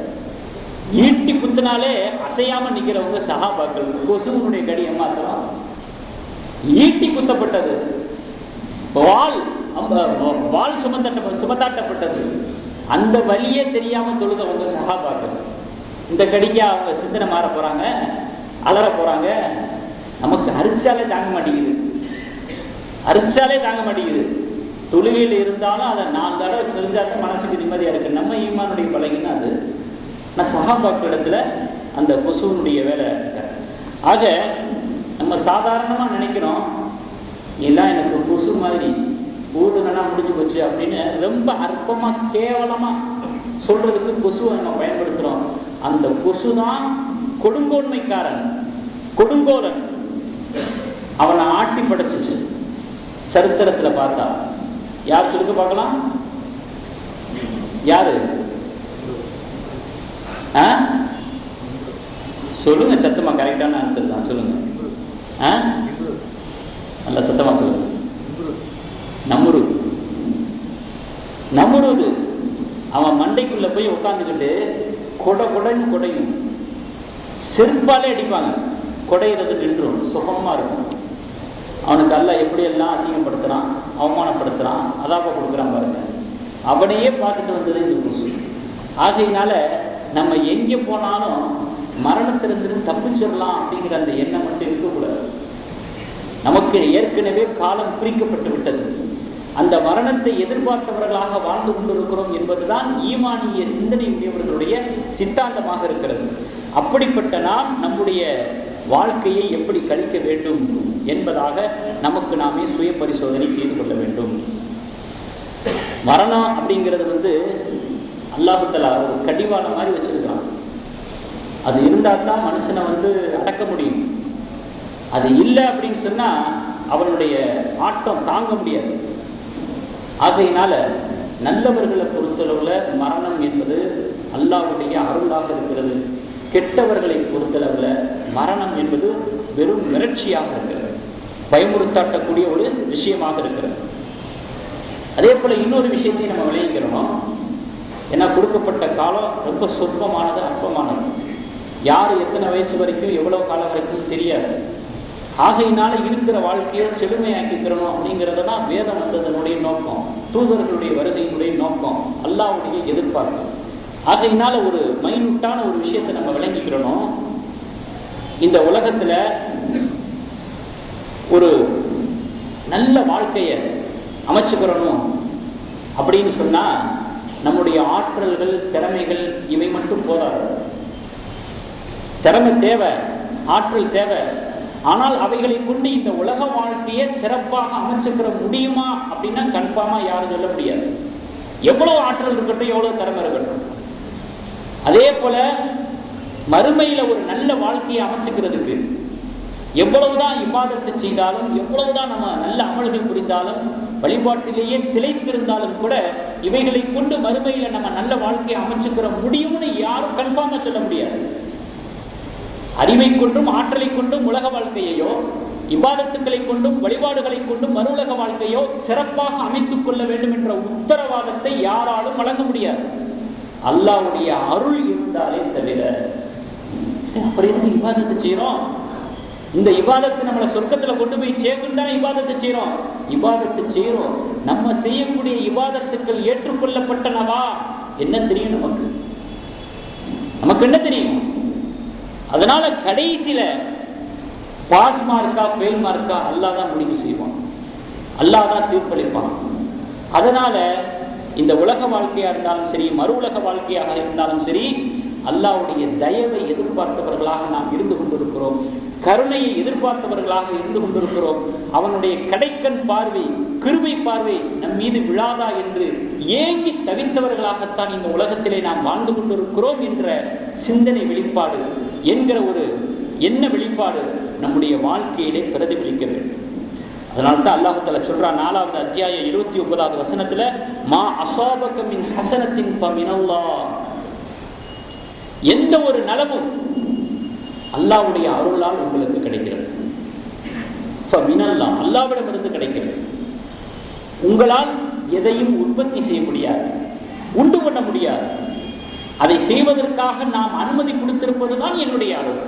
ஈட்டி குத்தினாலே அசையாம நிக்கிறவங்க சஹாபாக்கள். கொசுவனுடைய கடி ஏமாத்தலாம். ஈட்டி குத்தப்பட்டது, வாள் சுமத்தாட்டப்பட்டது, அந்த வழியே தெரியாம தொழுதவங்க சஹாபாக்கள். இந்த கடிக்கு அவங்க சிந்தனை மாற போறாங்க, அலற போறாங்க. நமக்கு அரிச்சாலே தாங்க மாட்டேங்குது, அரிச்சாலே தாங்க மாட்டேங்குது. தொழுகையில் இருந்தாலும் அதை 4 தடவை தெரிஞ்சாதான் மனசுக்கு நிம்மதியா இருக்கு. நம்ம ஈமானுடைய பழகினா அது. நான் சஹாபாக்கள் இடத்துல அந்த கொசுவனுடைய வேலை. ஆக நம்ம சாதாரணமா நினைக்கிறோம், எல்லாம் எனக்கு கொசு மாதிரி ஊடுனா முடிஞ்சு போச்சு அப்படின்னு ரொம்ப அற்பமா கேவலமா சொல்றதுக்கு கொசுவை நம்ம பயன்படுத்துறோம். அந்த கொசு தான் கொடுங்கோன்மைக்காரன், கொடுங்கோலன். அவனை ஆட்டி படைச்சிச்சு. சரித்திரத்துல பார்த்தா யார் சொல்லுங்க பார்க்கலாம்? யாரு? சொல்லுங்க சத்தமா, கரெக்டான ஆன்சர் தான் சொல்லுங்க. நல்ல சத்தமா சொல்லுங்க. நம்ருது. அவன் மண்டைக்குள்ள போய் உட்காந்துக்கிட்டு கொடைன்னு கொடையும், செருப்பாலே அடிப்பாங்க. கொடையிறது நின்றும் சுகமா இருக்கும். அவனுக்கு அல்லாஹ் எப்படியெல்லாம் அசிங்கப்படுத்துறான், அவமானப்படுத்துறான், அதாப கொடுக்குறான் பாருங்க. அவனையே பார்த்துட்டு வந்தது இந்த கொசு. ஆகையினால நம்ம எங்கே போனாலும் மரணத்திலிருந்து தப்பிச்சிடலாம் அப்படிங்கிற அந்த எண்ணம் மட்டும் இருக்கக்கூடாது. நமக்கு ஏற்கனவே காலம் குறிக்கப்பட்டு விட்டது. அந்த மரணத்தை எதிர்பார்த்தவர்களாக வாழ்ந்து கொண்டிருக்கிறோம் என்பதுதான் ஈமானிய சிந்தனை உடையவர்களுடைய சித்தாந்தமாக இருக்கிறது. அப்படிப்பட்ட நாம் நம்முடைய வாழ்க்கையை எப்படி கழிக்க வேண்டும் என்பதாக நமக்கு நாமே சுய பரிசோதனை செய்து கொள்ள வேண்டும். மரணம் அப்படிங்கிறது அல்லாஹ் தஆலா ஒரு கடிவாளம் மாதிரி வச்சிருக்கிறான். அது இருந்தால் தான் மனுஷனை அடக்க முடியும். அது இல்லை அப்படின்னு சொன்னா அவனுடைய ஆட்டம் தாங்க முடியாது. ஆகையினால நல்லவர்களை பொறுத்தளவுல மரணம் என்பது அல்லாஹ்வுடைய அருளாக இருக்கிறது. கெட்டவர்களை பொறுத்தளவுல மரணம் என்பது வெறும் மிரட்சியாக இருக்கிறது, பயமுறுத்தாட்டக்கூடிய ஒரு விஷயமாக இருக்கிறது. அதே போல இன்னொரு விஷயத்தையும் நம்ம விளைவிக்கிறோம். ஏன்னா கொடுக்கப்பட்ட காலம் ரொம்ப சொற்பமானது, அற்பமானது. யார் எத்தனை வயசு வரைக்கும் எவ்வளவு காலம் வரைக்கும் தெரியாது. ஆகையினால இருக்கிற வாழ்க்கையை செழுமையாக்கிக்கிறணும் அப்படிங்கிறத தான் வேதம் வந்ததனுடைய நோக்கம், தூதர்களுடைய வருகையினுடைய நோக்கம், அல்லாஹ்வுடைய எதிர்பார்ப்பு. ஆகையினால ஒரு மைனூட்டான ஒரு விஷயத்தை நம்ம விளங்கிக்கிறோம். இந்த உலகத்துல ஒரு நல்ல வாழ்க்கையை அமைச்சுக்கிறணும் அப்படின்னு சொன்னா நம்முடைய ஆற்றல்கள், திறமைகள் இவை மட்டும் போதாது. திறமை தேவை, ஆற்றல் தேவை. ஆனால் அவைகளை கொண்டு இந்த உலக வாழ்க்கையை சிறப்பாக அமைச்சுக்கிற முடியுமா அப்படின்னா கன்ஃபார்மா யாரும் சொல்ல முடியாது. எவ்வளவு ஆற்றல் இருக்கட்டும், எவ்வளவு திறமை இருக்கட்டும். அதே போல மறுமையில ஒரு நல்ல வாழ்க்கையை அமைச்சுக்கிறதுக்கு எவ்வளவுதான் இபாதத்து செய்தாலும், எவ்வளவுதான் நம்ம நல்ல அமல்கள் புரிந்தாலும், வழிபாட்டிலேயே திளைத்திருந்தாலும் கூட இவைகளை கொண்டு மறுமையில நம்ம நல்ல வாழ்க்கையை அமைச்சுக்கிற முடியும்னு யாரும் கன்ஃபார்மா சொல்ல முடியாது. அறிவை கொண்டும் ஆற்றலை கொண்டும் உலக வாழ்க்கையையோ, இபாதத்துக்களை கொண்டும் வழிபாடுகளை கொண்டும் மறு உலக வாழ்க்கையோ சிறப்பாக அமைத்துக் கொள்ள வேண்டும் என்ற உத்தரவாதத்தை யாராலும் வழங்க முடியாது. அல்லாஹ்வுடைய அருள் இருந்தாலே தவிர. அப்புறம் எதுக்கு இபாதத்து செய்யறோம்? இந்த இபாதத்து நம்மளை சொர்க்கத்துல கொண்டு போய் சேர்க்கும் தானே இபாதத்து செய்யறோம். இபாதத்து செய்யறோம், நம்ம செய்யக்கூடிய இபாதத்துக்கள் ஏற்றுக்கொள்ளப்பட்டனவா என்ன தெரியும் நமக்கு? நமக்கு என்ன தெரியும்? அதனால கடைசியில பாஸ் மார்க்கா ஃபெயில் மார்க்கா அல்லாஹ் தான் முடிவு செய்வான், அல்லாஹ் தான் தீர்ப்பளிப்பான். அதனால இந்த உலக வாழ்க்கையா இருந்தாலும் சரி, மறு உலக வாழ்க்கையாக இருந்தாலும் சரி, அல்லாஹ்வுடைய தயவை எதிர்பார்த்தவர்களாக நாம் இருந்து கொண்டிருக்கிறோம், கருணையை எதிர்பார்த்தவர்களாக இருந்து கொண்டிருக்கிறோம். அவனுடைய கடைக்கண் பார்வை, கிருபை பார்வை நம் மீது விழாதா என்று ஏங்கி தவித்தவர்களாகத்தான் இந்த உலகத்திலே நாம் வாழ்ந்து கொண்டிருக்கிறோம் என்ற சிந்தனை வெளிப்பாடு என்கிற ஒரு என்ன வெளிப்பாடு நம்முடைய வாழ்க்கையிலே பிரதிபலிக்க வேண்டும். அதனால்தான் அல்லாஹ் தஆலா சொல்றான் 4வது அத்தியாயம் 29வது வசனத்துல, மா அஸாபக மின் ஹஸனத்தின் ஃபமினல்லாஹ், எந்த ஒரு நலமும் அல்லாஹ்வுடைய அருளால் உங்களுக்கு கிடைக்கிறது. ஃபமினல்லாஹ், அல்லாஹ்விடமிருந்து கிடைக்கிறது. உங்களால் எதையும் உற்பத்தி செய்ய முடியாது, உண்டு பண்ண முடியாது. அதை செய்வதற்காக நாம் அனுமதி கொடுத்திருப்பதுதான் என்னுடைய அருள்,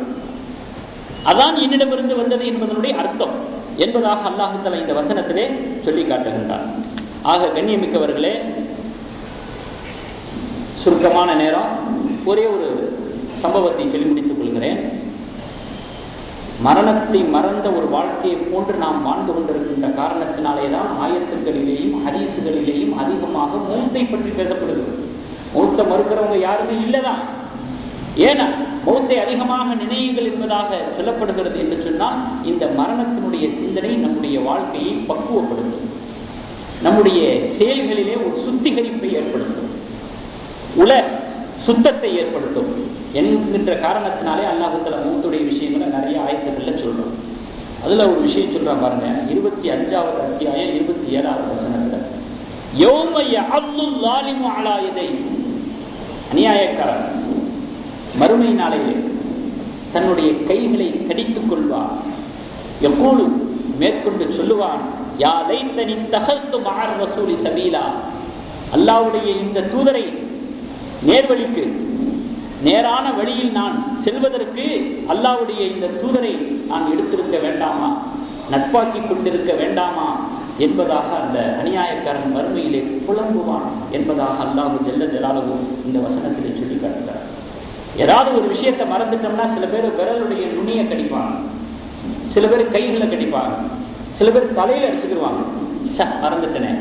அதான் என்னிடமிருந்து வந்தது என்பதனுடைய அர்த்தம் என்பதாக அல்லாஹ் தஆலா இந்த வசனத்திலே சொல்லி காட்டுகின்றார். ஆக கண்ணியமிக்கவர்களே, சுருக்கமான நேரம், ஒரே ஒரு சம்பவத்தை சொல்லி முடித்துக் கொள்கிறேன். மரணத்தை மறந்த ஒரு வாழ்க்கையை போன்று நாம் வாழ்ந்து கொண்டிருக்கின்ற காரணத்தினாலே தான் ஆயத்துக்களிலேயும் ஹதீசுகளிலேயும் அதிகமாக மௌத்தை பற்றி பேசப்படுகிறது. மௌத்தை மறுக்கிறவங்க யாருமே இல்லைதான். ஏன்னா மௌத்தை அதிகமாக நினையுங்கள் என்பதாக சொல்லப்படுகிறது என்று சொன்னால், இந்த மரணத்தினுடைய சிந்தனை நம்முடைய வாழ்க்கையை பக்குவப்படுத்தும், நம்முடைய செயல்களிலே ஒரு சுத்திகரிப்பை ஏற்படுத்தும், உல சுத்தத்தை ஏற்படுத்தும் என்கின்ற காரணத்தினாலே அல்லாஹ் தஆலா மௌத்துடைய விஷயங்களை நிறைய ஆயத்துக்கள்ல சொல்றோம். அதுல ஒரு விஷயம் சொல்றான் பாருங்க, 25வது அத்தியாயம் 27வது வசனத்துல, யௌம யஅல்லு ஸாலிமு அலா யதைஹி, அநியாயக்காரன் மறுமை நாளையிலே தன்னுடைய கைகளை கடித்துக் கொள்வான். யகூலு, மேற்கொண்டு சொல்லுவான், யா லைத்தனி தகல்து மஅர் ரசூலி சபீலா, அல்லாஹ்வுடைய இந்த தூதரை நேர்வழிக்கு, நேரான வழியில் நான் செல்வதற்கு அல்லாஹ்வுடைய இந்த தூதரை நான் எடுத்திருக்க வேண்டாமா, நட்பாக்கி கொண்டிருக்க வேண்டாமா என்பதாக அந்த அநியாயக்காரன் மறுமையிலே புலம்புவான் என்பதாக அல்லாஹ் ஜல்ல ஜலாலுஹு இந்த வசனத்திலே சொல்லி காட்டுகிறார். ஏதாவது ஒரு விஷயத்தை மறந்துட்டோம்னா சில பேர் விரலுடைய நுனியை கடிப்பாங்க, சில பேர் கைகளை கடிப்பாங்க, சில பேர் தலையில அடிச்சுக்கிடுவாங்க, மறந்துட்டனே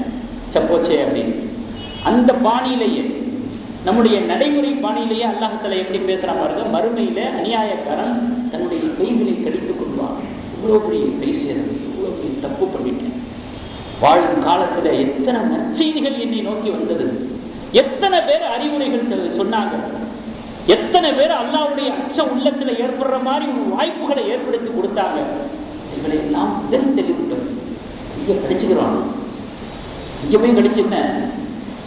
சப்போச்சே அப்படின்னு. அந்த பாணியிலேயே, நம்முடைய நடைமுறை பாணியிலேயே அல்லாஹ் தஆலா எப்படி பேசுறான் பாருங்க. மறுமையில அநியாயக்காரன் தன்னுடைய கைகளை கடித்துக் கொள்வான். இவ்வளவு பெரிய கை சேரும், இவ்வளவு பெரிய தப்பு பண்ணிட்டேன், வாழும் காலத்துல எத்தனை நற்செய்திகள் என்னை நோக்கி வந்தது, எத்தனை பேர் அறிவுரைகள் சொன்னாங்க, எத்தனை பேர் அல்லாஹ்வுடைய அச்சம் உள்ளத்துல ஏற்படுற மாதிரி வாய்ப்புகளை ஏற்படுத்தி கொடுத்தாங்க, இவங்களை எல்லாம் தெளிவிட்டோம். இங்க கடிச்சுக்கிறோம், இங்க போய் கடிச்சுட்டேன்,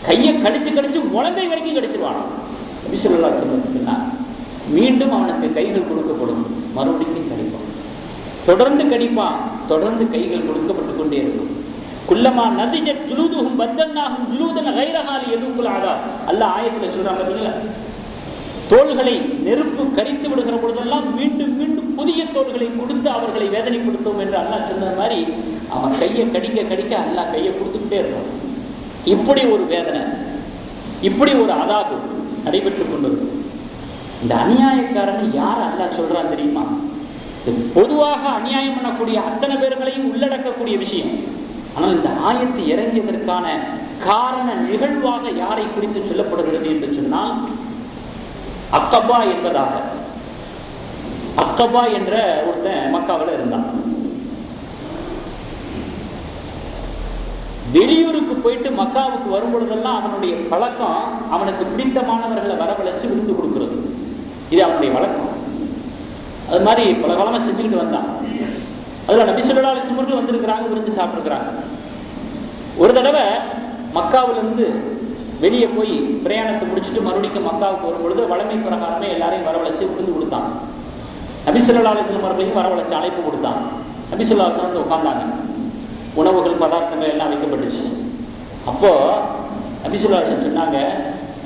கையை கடிச்சு கடிச்சு முழங்கை வரைக்கும் கடிச்சிருவான். நபி ஸல்லல்லாஹு அலைஹி வஸல்லம் சொன்னார், மீண்டும் அவனுக்கு கைகள் கொடுக்கப்படும், மறுபடியும் கடிப்பான், தொடர்ந்து கடிப்பான், தொடர்ந்து கைகள் கொடுக்கப்பட்டுக் கொண்டே இருக்கும். குல்லமா நதிஜத் ஜுலூதுஹும் பத்தல்நாஹும் ஜுலூதன் கைரஹா லியதுகுல் அஸாப். அல்லாஹ் ஆயத்துல சொல்றாங்க பாத்தீங்களா, தோள்களை நெருப்பு கரித்து விடுகிற பொழுதெல்லாம் மீண்டும் மீண்டும் புதிய தோள்களை கொடுத்து அவர்களை வேதனைப்படுத்தும் என்று அல்லாஹ் சொன்ன மாதிரி அவன் கையை கடிக்க கடிக்க அல்லாஹ் கையை கொடுத்துக்கிட்டே இருப்பான். இப்படி ஒரு வேதனை, இப்படி ஒரு அதாபு நடைபெற்றுக் கொண்டிருக்கும். இந்த அநியாயக்காரனை யார் அல்லாஹ் சொல்றான் தெரியுமா? பொதுவாக அநியாயம் பண்ணக்கூடிய அத்தனை பேர்களையும் உள்ளடக்கக்கூடிய விஷயம். ஆனால் இந்த ஆயத்து இறங்கியதற்கான காரண நிகழ்வாக யாரை குறித்து சொல்லப்படுகிறது என்று சொன்னால், அக்கபா என்பதாக. அக்கபா என்ற ஒருத்தன் மக்காவில் இருந்தான். வெளியூருக்கு போயிட்டு மக்காவுக்கு வரும் பொழுதெல்லாம் அவனுடைய பழக்கம் அவனுக்கு பிடித்தமானவர்களை வரவழைச்சு விருந்து கொடுக்கிறது. இது அவனுடைய வழக்கம். அது மாதிரி பல காலமா செஞ்சுக்கிட்டு வந்தான். அதுல நபி ஸல்லல்லாஹு அலைஹி வஸல்லம் வந்திருக்கிறாங்க, விருந்து சாப்பிட்டுருக்கிறாங்க. ஒரு தடவை மக்காவிலிருந்து வெளியே போய் பிரயாணத்தை முடிச்சுட்டு மறுபடியும் மக்காவுக்கு வரும் பொழுது வழமை பிரகாரமே எல்லாரையும் வரவழைச்சு விருந்து கொடுத்தான். நபி ஸல்லல்லாஹு அலைஹி வஸல்லம் அவர்களையும் வரவழைச்சு அழைப்பு கொடுத்தான். நபி ஸல்லல்லாஹு அலைஹி வஸல்லம் உட்கார்ந்தாங்க. உணவுகள் பதார்த்தங்கள் எல்லாம் வைக்கப்பட்டுச்சு. அப்போ நபி ஸல்லல்லாஹு அலைஹி வஸல்லம் சொன்னாங்க,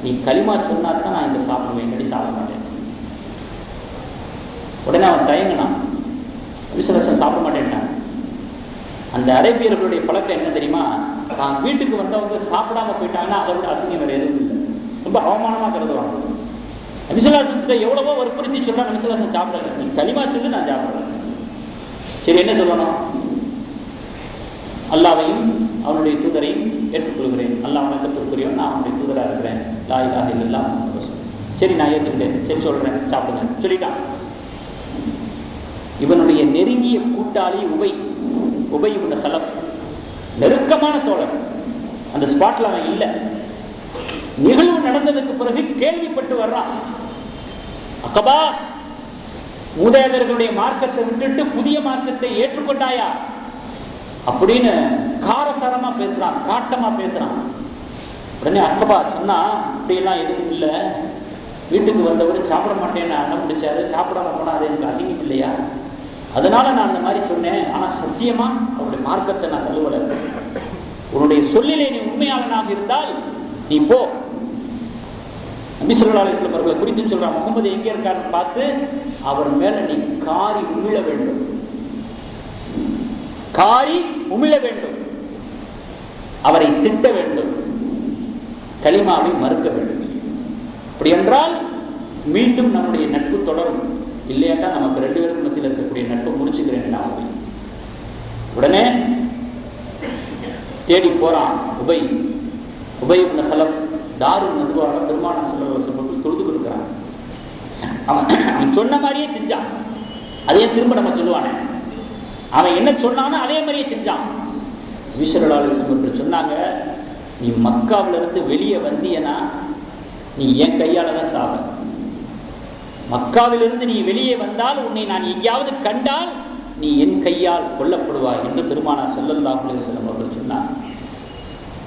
நீ கலிமா சொன்னா தான் நான் இதை சாப்பிடுவேன், இல்லாட்டி சாப்பிட மாட்டேன். உடனே அவன் தயங்கினான். நபி ஸல்லல்லாஹு அலைஹி வஸல்லம் சாப்பிட மாட்டேன்ட்டான். அந்த அரேபியர்களுடைய பழக்கம் என்ன தெரியுமா? தான் வீட்டுக்கு வந்தவங்க சாப்பிடாம போயிட்டாங்கன்னா அதை விட அசிங்கம் வேற எதுவும் இல்லை, ரொம்ப அவமானமா கருதுவாங்க. நபி ஸல்லல்லாஹு அலைஹி வஸல்லம் எவ்வளவோ வற்புறுத்தி சொல்றா, நபி ஸல்லல்லாஹு அலைஹி வஸல்லம் சாப்பிடல, நீ கலிமா சொல்லு நான் சாப்பிடுறேன். சரி, என்ன சொல்லணும்? அல்லாஹ்வையும் அவனுடைய தூதரையும் ஏற்றுக்கொள்கிறேன், அல்லாஹ் வணக்கத்திற்குரியவன், நான் அவனுடைய தூதராக இருக்கிறேன், லா இலாஹ இல்லல்லாஹ் முஹம்மது ரசூலுல்லாஹ். சரி, நான் ஏற்றுக்கிட்டேன், சரி சொல்றேன், சாப்பிடுங்க சொல்லிட்டான். இவனுடைய நெருங்கிய கூட்டாளி உபை இப்னு கலப், நெருக்கமான தோழர், அந்த ஸ்பாட்ல அவன் இல்லை. நிகழ்வு நடந்ததுக்கு பிறகு கேள்விப்பட்டு வர்றான், அக்கபா, மூதாதையர்களுடைய மார்க்கத்தை விட்டுட்டு புதிய மார்க்கத்தை ஏற்றுக்கொண்டாயா அப்படின்னு காரசாரமா பேசுறான், காட்டமா பேசுறான். உடனே அக்கபா சொன்னா, அப்படியெல்லாம் எதுவும் இல்லை, வீட்டுக்கு வந்தவர் சாப்பிட மாட்டேன்னு அடம் பிடிச்சாரு, சாப்பிடாம போனா அது எனக்கு அதிகம் இல்லையா, அதனால நான் அந்த மாதிரி சொன்னேன். ஆனா சத்தியமா அவருடைய மார்க்கத்தை நான் தள்ளுவல. உன்னுடைய சொல்லிலே நீ உண்மையாளனாக இருந்தால் நீ போ. நபி ஸல்லல்லாஹு அலைஹி வஸல்லம் அவர்களை குறித்து சொல்றான், முகமது எங்க இருக்காருன்னு பார்த்து அவர் மேல நீ காரி உமிழ வேண்டும், காரி உமிழ வேண்டும், அவரை திட்ட வேண்டும், கலிமாவை மறுக்க வேண்டும். அப்படி என்றால் மீண்டும் நம்முடைய நட்பு தொடரும், இல்லையாட்டா நமக்கு ரெண்டு பேருக்கு மத்தியில் இருக்கக்கூடிய நட்பு முடிச்சுக்கிறேன். உடனே தேடி போறான் உபை இப்னு கலப். தாருன் நதுவாக பெருமானார் ஸல்லல்லாஹு அலைஹி வஸல்லம் தொழுது கொடுக்குறான். அவன் சொன்ன மாதிரியே செஞ்சான். அதே திரும்ப நம்ம சொல்லுவானே, அவன் என்ன சொன்னானோ அதே மாதிரியே செஞ்சான். நபி ஸல்லல்லாஹு அலைஹி வஸல்லம் சொன்னாங்க, நீ மக்காவில இருந்து வெளியே வந்தியனா நீ என் கையால தான் சாவ. மக்காவிலிருந்து நீ வெளியே வந்தால், உன்னை நான் எங்கேயாவது கண்டால் நீ என் கையால் கொல்லப்படுவாய் என்று பெருமானார் ஸல்லல்லாஹு அலைஹி வஸல்லம் அவர்கள் சொன்னார்.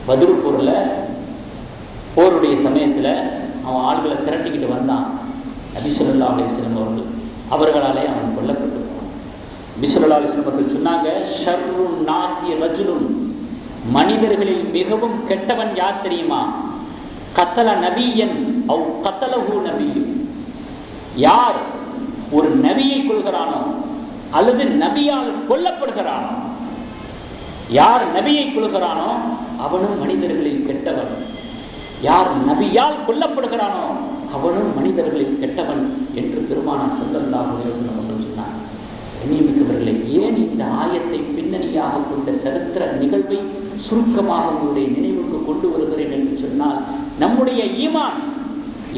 பத்ர் போர்ல போருடைய சமயத்துல அவன் ஆள்களை திரட்டிக்கிட்டு வந்தான். நபி ஸல்லல்லாஹு அலைஹி வஸல்லம் அவர்களாலே அவன் கொல்லப்பட்டு போனான். நபி ஸல்லல்லாஹு அலைஹி வஸல்லம் அவர்கள் சொன்னாங்க, ஷர்ருன் நாசி ரஜுலுன், மனிதர்களில் மிகவும் கெட்டவன் யார் தெரியுமா? கத்தல நபியன் அவ் கத்தலஹு நபியன், யார் ஒரு நபியை கொள்கிறானோ அல்லது நபியால் கொல்லப்படுகிறானோ, யார் நபியை கொள்கிறானோ அவனும் மனிதர்களில் கெட்டவன், யார் நபியால் கொல்லப்படுகிறானோ அவனும் மனிதர்களில் கெட்டவன் என்று பெருமானார் ஸல்லல்லாஹு அலைஹி வஸல்லம் அவர்கள் சொன்னார். கண்ணியமிக்கவர்களே, ஏன் இந்த ஆயத்தை பின்னணியாக கொண்ட சரித்திர நிகழ்வை சுருக்கமாக உங்களுடைய நினைவுக்கு கொண்டு வருகிறேன் என்று சொன்னால், நம்முடைய ஈமான்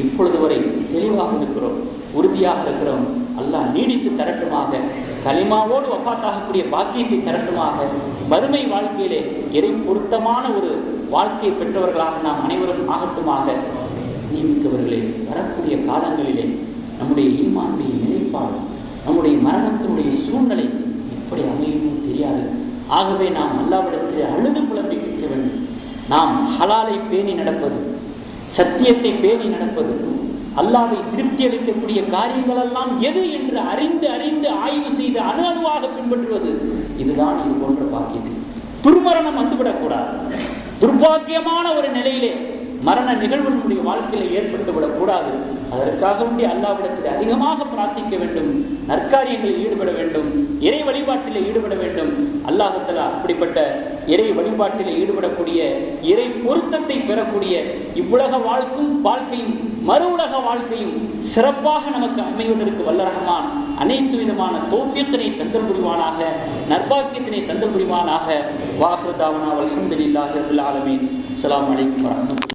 இப்பொழுது வரை தெளிவாக இருக்கிறோம், உறுதியாக இருக்கிறோம். அல்லாஹ் நீடித்து தரட்டுமாக, கலிமாவோடு வஃபாத்தாகக்கூடிய பாக்கியத்தை தரட்டுமாக, மறுமை வாழ்க்கையிலே இறை பொருத்தமான ஒரு வாழ்க்கையை பெற்றவர்களாக நாம் அனைவரும் ஆகட்டுமாக. நியமித்தவர்களே, வரக்கூடிய காலங்களிலே நம்முடைய ஈமானுடைய நிலைப்பாடு, நம்முடைய மரணத்தினுடைய சூழ்நிலை எப்படி அமையும் தெரியாது. ஆகவே நாம் அல்லாஹ்விடத்தில் அழுது புலம்பி கேட்க வேண்டும். நாம் ஹலாலை பேணி நடப்பது, சத்தியத்தை பேணி நடப்பது, அல்லாஹ்வை திருப்தி அளிக்கக்கூடிய காரியங்கள் எல்லாம் எது என்று அறிந்து அறிந்து ஆய்வு செய்து அணுவாக பின்பற்றுவது, இதுதான் இது போன்ற பாக்கியது. துர்மரணம் வந்துவிடக்கூடாது. துர்பாக்கியமான ஒரு நிலையிலே மரண நிகழ்வு நம்முடைய வாழ்க்கையில ஏற்பட்டு விடக்கூடாது. அதற்காக வேண்டி அல்லாஹ்விடத்தில் அதிகமாக பிரார்த்திக்க வேண்டும், நற்காரியங்களில் ஈடுபட வேண்டும், இறை வழிபாட்டிலே ஈடுபட வேண்டும். அல்லாஹ் தஆலா அப்படிப்பட்ட இறை வழிபாட்டிலே ஈடுபடக்கூடிய, இறை பொருத்தத்தை பெறக்கூடிய இவ்வுலக வாழ்க்கையும் மறு உலக வாழ்க்கையும் சிறப்பாக நமக்கு அமைவதற்கு வல்ல ரஹ்மான் அனைத்து விதமான தௌஃபீக்கினை தந்தல் புரிவானாக, நற்பாக்கியத்தினை தந்தல் புரிவானாக. வாஹிரு தாவனா வல்ஹம்துலில்லாஹி ரப்பில் ஆலமீன். அஸ்ஸலாமு அலைக்கும் வரஹ்மத்துல்லாஹி.